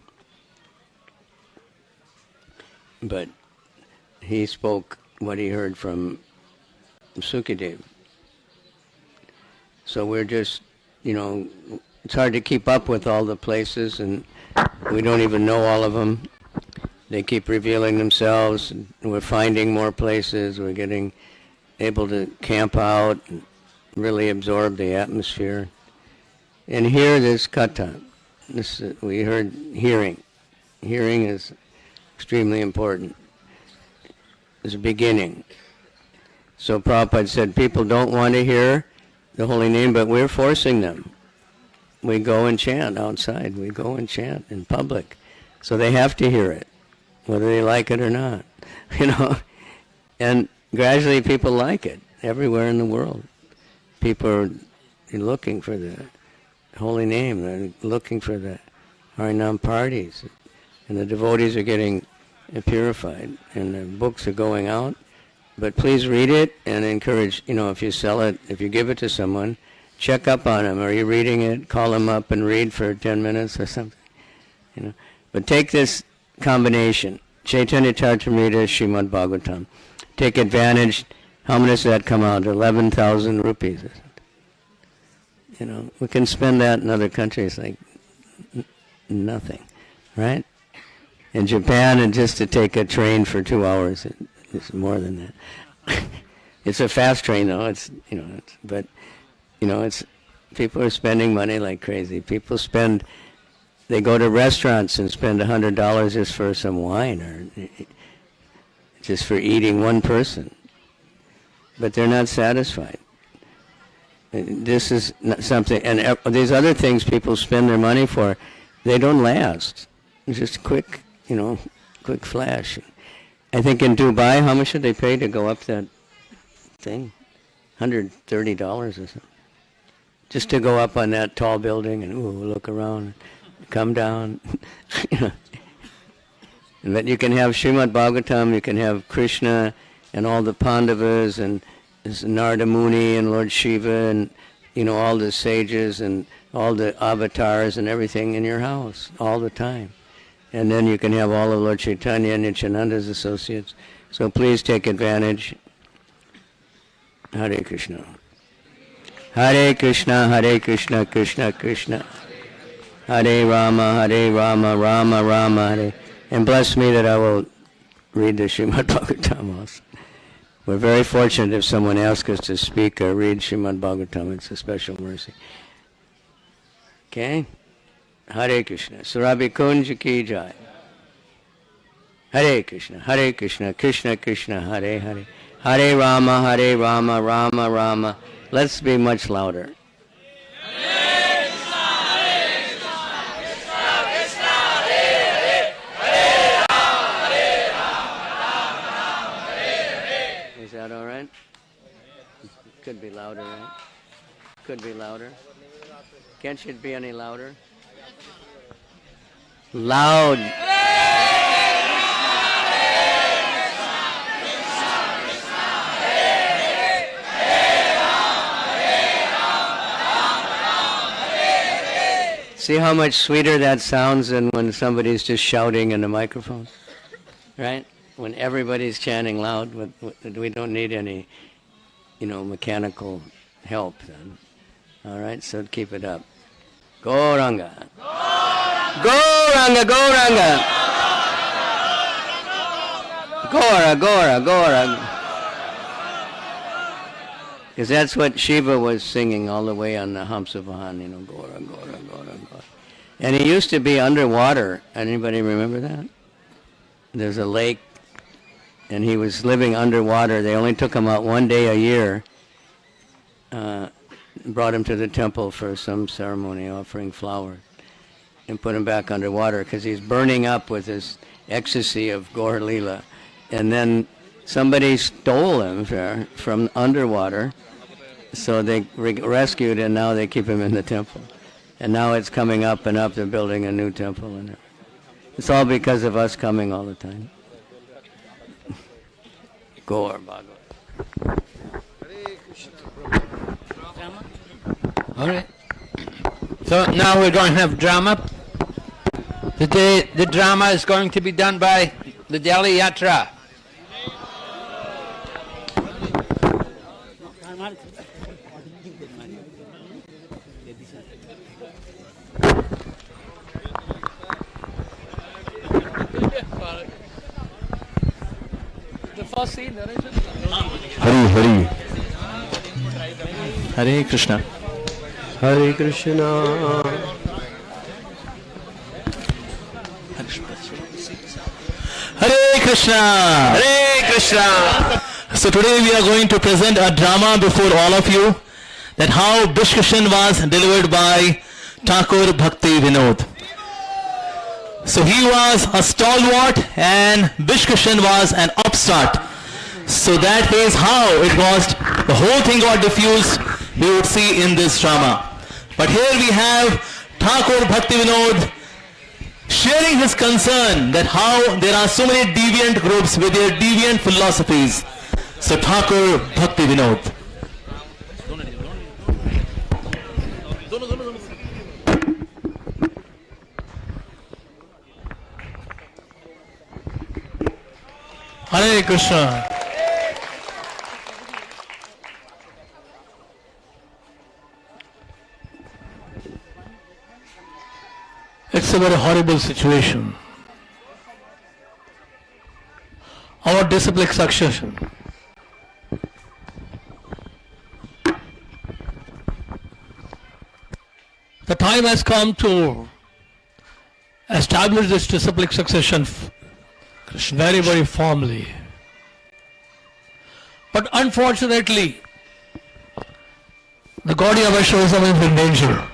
But he spoke what he heard from Sukadeva. So we're just, it's hard to keep up with all the places, and we don't even know all of them. They keep revealing themselves, and we're finding more places. We're getting able to camp out and really absorb the atmosphere. And hear this kata. We heard hearing. Hearing is extremely important. It's a beginning. So Prabhupada said people don't want to hear the holy name, but we're forcing them. We go and chant outside. We go and chant in public. So they have to hear it, whether they like it or not. And gradually people like it everywhere in the world. People are looking for the holy name. They're looking for the Harinam parties. And the devotees are getting purified, and the books are going out. But please read it and encourage, if you sell it, if you give it to someone, check up on them. Are you reading it? Call them up and read for 10 minutes or something. But take this combination, Chaitanya Charitamrita, Srimad Bhagavatam. Take advantage. How much does that come out? 11,000 rupees or something. We can spend that in other countries like nothing, right? In Japan, and just to take a train for 2 hours, it's more than that. It's a fast train, though. It's people are spending money like crazy. They go to restaurants and spend $100 just for some wine or just for eating one person. But they're not satisfied. This is not something, and these other things people spend their money for, they don't last. It's just quick flash. I think in Dubai, how much should they pay to go up that thing? $130 or something. Just to go up on that tall building and look around, come down. But you can have Srimad Bhagavatam, you can have Krishna and all the Pandavas and Narada Muni and Lord Shiva and all the sages and all the avatars and everything in your house all the time. And then you can have all of Lord Chaitanya and Nityananda's associates. So please take advantage. Hare Krishna. Hare Krishna, Hare Krishna, Krishna Krishna. Hare Rama, Rama Rama, Hare. And bless me that I will read the Srimad Bhagavatam also. We're very fortunate if someone asks us to speak or read Srimad Bhagavatam. It's a special mercy. Okay? Hare Krishna. Surabhi Kunj ki jai. Hare Krishna, Krishna Krishna, Hare Hare. Hare Rama, Rama Rama. Let's be much louder. Hare Krishna, Krishna Krishna, Hare Hare. Hare Rama, Rama Hare. Is that all right? Could be louder, right? Could be louder. Can't it be any louder? Loud. See how much sweeter that sounds than when somebody's just shouting in the microphone, right? When everybody's chanting loud, we don't need any, mechanical help then. All right, so keep it up. Gauranga. Gauranga, Gauranga. Gora, Gora, Gora. Because that's what Shiva was singing all the way on the Hamsavahan, Gora, Gora, Gora, Gora. And he used to be underwater. Anybody remember that? There's a lake, and he was living underwater. They only took him out one day a year, brought him to the temple for some ceremony, offering flowers, and put him back underwater because he's burning up with this ecstasy of Gaur Leela. And then somebody stole him from underwater, so they rescued, and now they keep him in the temple. And now it's coming up and up. They're building a new temple. And it's all because of us coming all the time. Gaur Bhagavad. All right. So now we're going to have drama. The drama is going to be done by the Delhi Yatra. Hari Hari Hare Krishna Hare Krishna Hare Krishna Hare Krishna. So today we are going to present a drama before all of you, that how Bishkishan was delivered by Thakur Bhakti Vinod. So he was a stalwart and Bishkishan was an upstart. So that is how it was, the whole thing got diffused, we would see in this drama. But here we have Thakur Bhakti Vinod sharing his concern that how there are so many deviant groups with their deviant philosophies. So Thakur Bhakti Vinod. Hare Krishna. It's a very horrible situation. Our disciplic succession. The time has come to establish this disciplic succession very, very firmly. But unfortunately, the Gaudiya Vaishnavism is in danger.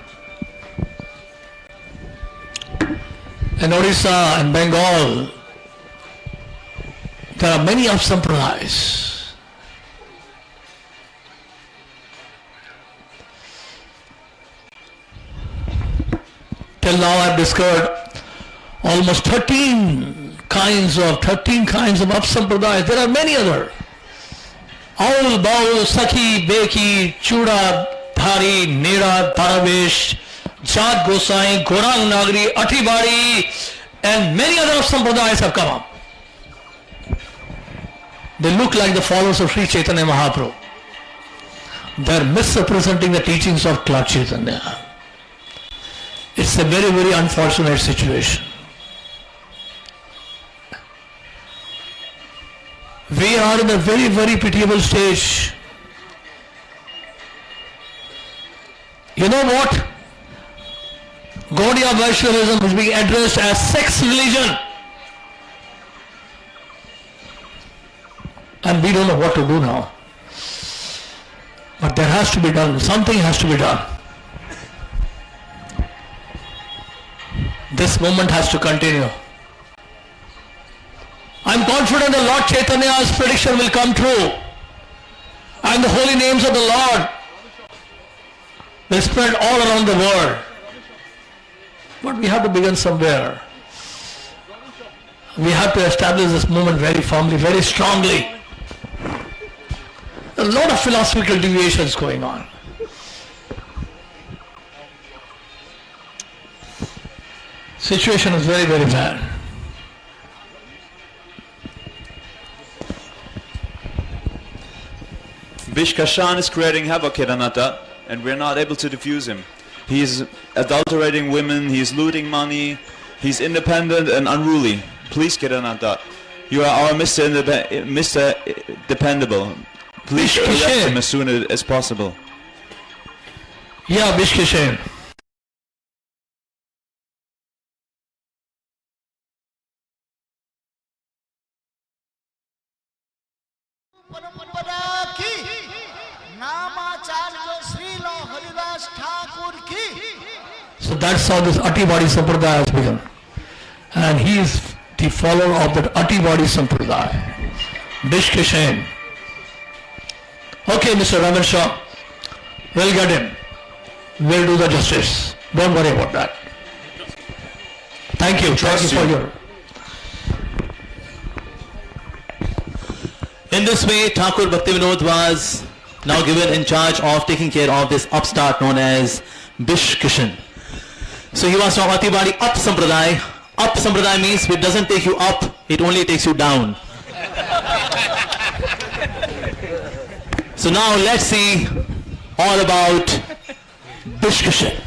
In Odisha and Bengal, there are many of sampradayas. Till now I have discovered almost 13 kinds of up-sampradayas. There are many other. Aul, Baul, Sakhi, Beki, Chuda, Dhari, Nera, Dharavesh, Jat Gosai, Gorang Nagari, Atibari, and many other sampradayas have come up. They look like the followers of Sri Chaitanya Mahaprabhu. They are misrepresenting the teachings of Lord Chaitanya. It's a very, very unfortunate situation. We are in a very, very pitiable stage. You know what? Gaudiya Vaishnavism is being addressed as sex religion. And we don't know what to do now. But there has to be done. Something has to be done. This movement has to continue. I am confident that Lord Chaitanya's prediction will come true. And the holy names of the Lord will spread all around the world. But we have to begin somewhere. We have to establish this movement very firmly, very strongly. A lot of philosophical deviations going on. Situation is very, very bad. Bishkashan is creating havoc, Kedanata, and we're not able to defuse him. He's adulterating women, he's looting money, he's independent and unruly. Please, Kedanata, You are our Mr. Dependable. Please arrest him as soon as possible. Yeah, Bishkishen. परंपरा की नामाचार्य श्रील हरिदास ठाकुर की. So that's how this Atibadi Sampradaya has begun. And he is the follower of that Atibadi Sampradaya. Bishkishen. Okay, Mr. Raman Shah, we'll get him. We'll do the justice. Don't worry about that. Thank you. Thank you for your... In this way, Thakur Bhaktivinoda was now given in charge of taking care of this upstart known as Bishkishan. So he was from Atibadi Up Sampradaya. Up Sampradaya means it doesn't take you up, it only takes you down. So now let's see all about Bishkishan.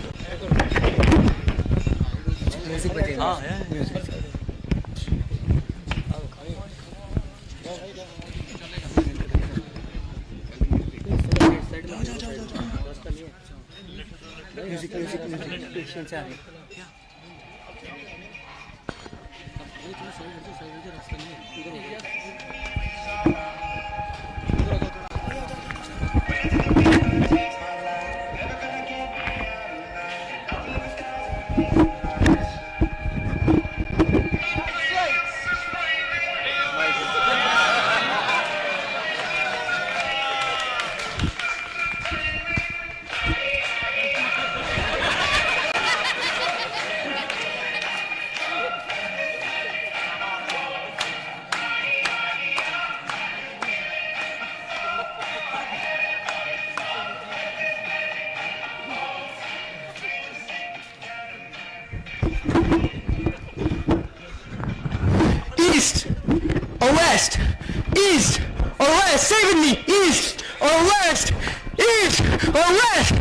East or west? East or west? Say with me. East or west? East or west?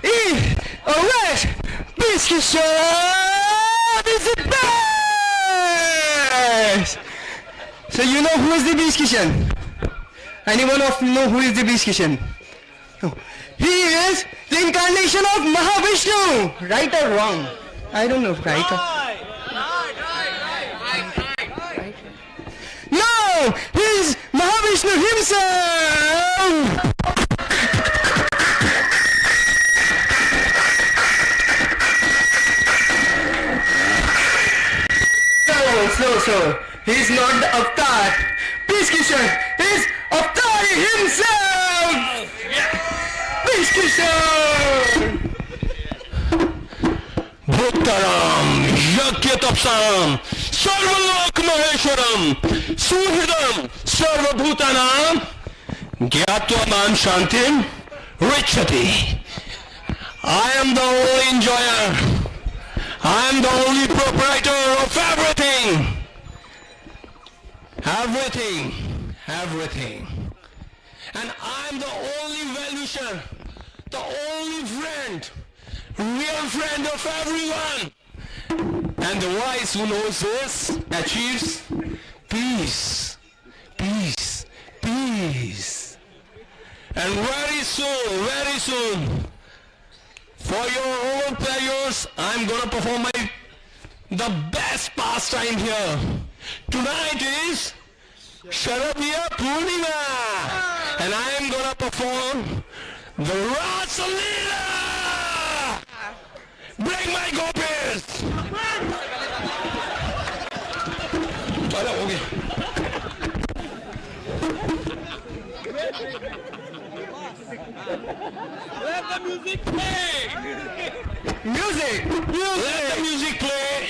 East or west? Bishkishan is the best. So you know who is the Bishkishan? Anyone of you know who is the Bishkishan? No. He is the incarnation of Mahavishnu. Right or wrong? I don't know. Right or... No! He's Mahavishnu himself! So. He's not the avatar. Bishkishan is avatar himself! Bishkishan! Bhuttaram, Yagyatapsam, Sarvalok Maheshwaram, Suhridam, Sarvabhutanam, Gyatvam Shantim, Richati. I am the only enjoyer. I am the only proprietor of everything. Everything. And I am the only well-wisher, the only friend, real friend of everyone. And the wise who knows this achieves peace. And very soon, for your own pleasures, I'm gonna perform the best pastime here. Tonight is Sharadya Purnima, and I am gonna perform the Rasa Leela. Bring my gopis. Okay. Let the music play. Let the music play.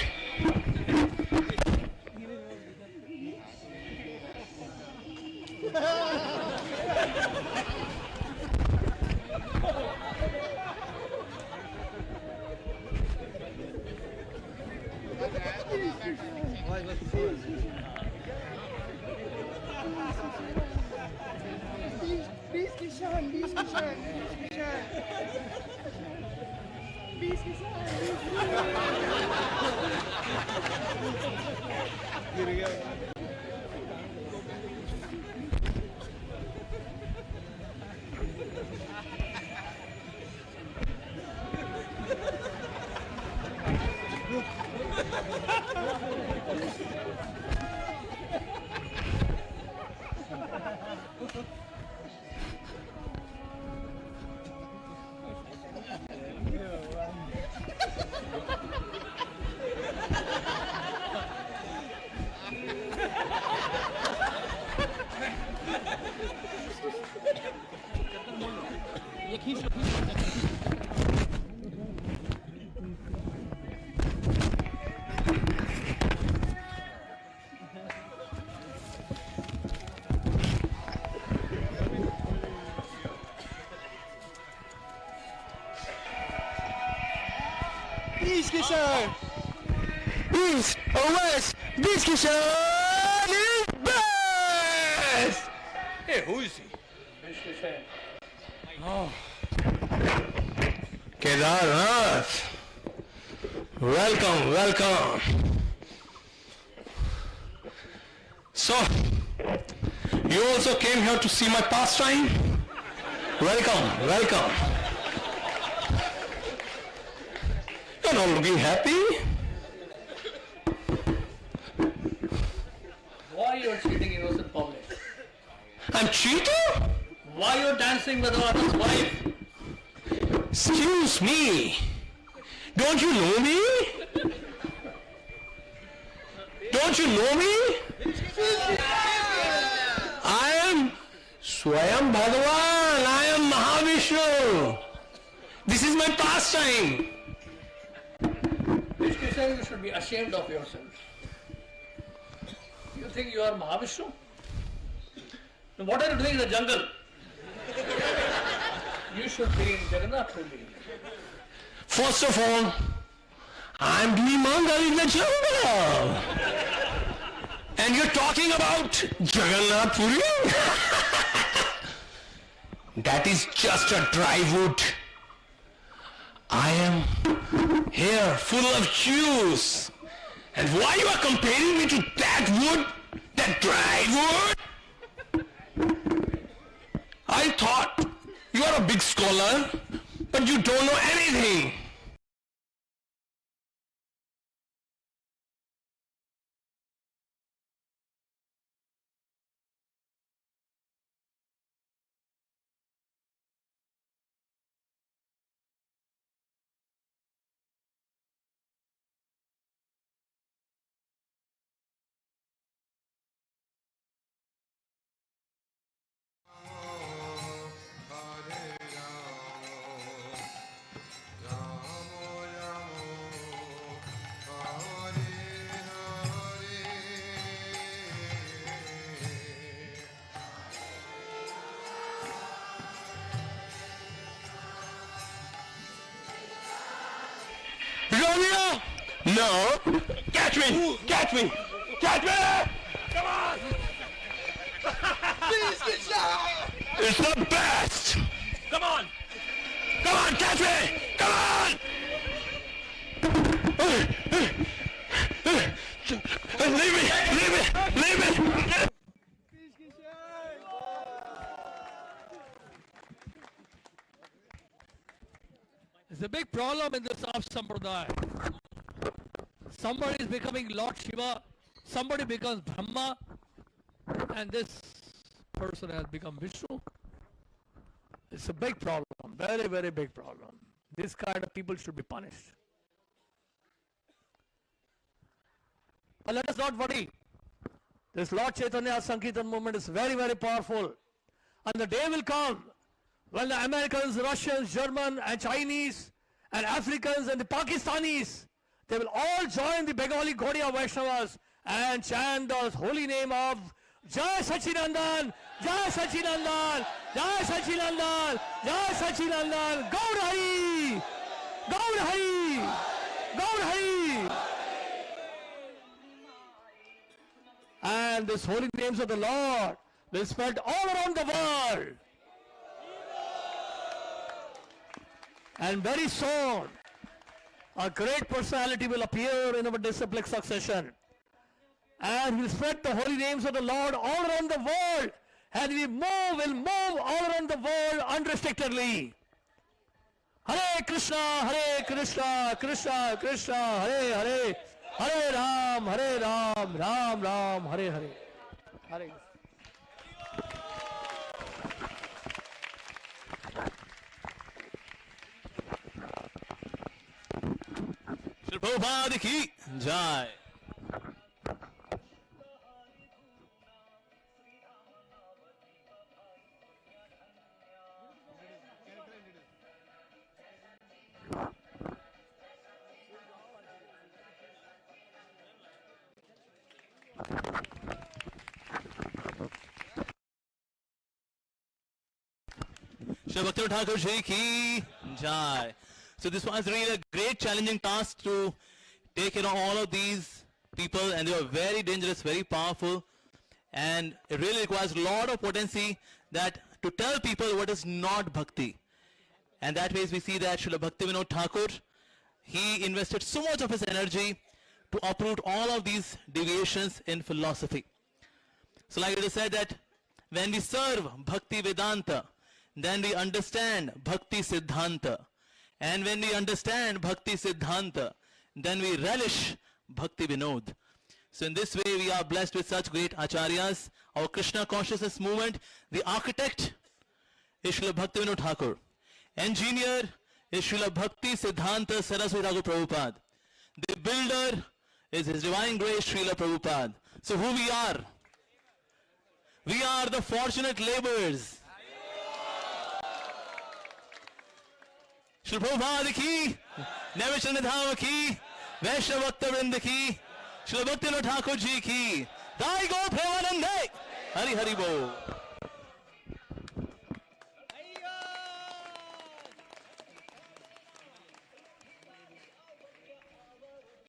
East Kishan! East or West, Beach Kishan is best! Hey, who is he? Beach Kishan. Oh. Kedarnath. Welcome, welcome. So, you also came here to see my pastime? Welcome, welcome. You're not looking happy? Why you're cheating innocent public? I'm cheating? Why you're dancing with another's wife? Excuse me. Don't you know me? Don't you know me? I am Swayam Bhagavan. I am Mahavishnu. This is my pastime. Which Kishan, you should be ashamed of yourself. You think you are Mahavishnu? Then what are you doing in the jungle? You should be in Jagannath only. First of all, I'm doing Mangal in the jungle. And you're talking about Jagannath Puri? That is just a dry wood. I am here full of juice. And why you are comparing me to that wood? That dry wood? I thought you are a big scholar, but you don't know anything. Romeo! No! Catch me! Catch me! Catch me! Come on! It's the best! Come on! Come on, catch me! Come on! Leave me! Leave me! Leave me! There's a big problem in this Sav Sampradaya. Somebody is becoming Lord Shiva, somebody becomes Brahma, and this person has become Vishnu. It's a big problem, very, very big problem. This kind of people should be punished. But let us not worry. This Lord Chaitanya Sankirtan movement is very, very powerful. And the day will come when the Americans, Russians, Germans and Chinese and Africans and the Pakistanis, they will all join the Bengali Gaudiya Vaishnavas and chant the holy name of Jai Sachinandan, Jai Sachinandan, Jai Sachinandan, Jai Sachinandan, Gaur Hari, Gaur Hari, Gaur Hari. And these holy names of the Lord will spread all around the world. And very soon, a great personality will appear in our disciplic succession. And we'll spread the holy names of the Lord all around the world. And we will move all around the world unrestrictedly. Hare Krishna, Krishna Krishna, Hare Hare, Hare Ram, Ram Ram, Hare Hare. Hare Krishna. Shri Prabhupada ki jai. Shri Bhakti Thakur Ji ki jai. So this was really a great challenging task to take care of all of these people, and they were very dangerous, very powerful, and it really requires a lot of potency that to tell people what is not bhakti. And that way we see that Srila Bhaktivinoda Thakur, he invested so much of his energy to uproot all of these deviations in philosophy. So like it is said that when we serve Bhakti Vedanta, then we understand Bhakti Siddhanta. And when we understand Bhakti Siddhanta, then we relish Bhakti Vinod. So in this way we are blessed with such great acharyas. Our Krishna consciousness movement, the architect is Srila Bhaktivinoda Thakur. Engineer is Srila Bhakti Siddhanta Saraswati Thakur Prabhupada. The builder is His Divine Grace Srila Prabhupada. So who we are? We are the fortunate laborers. Shri Prabhupada ki, Namisharanya Dham ki, Vaishnava Bhakta Vrinda ki, Shri Bhaktivinoda Thakur Ji ki, Dai Go Premanande, Hari Hari Bol.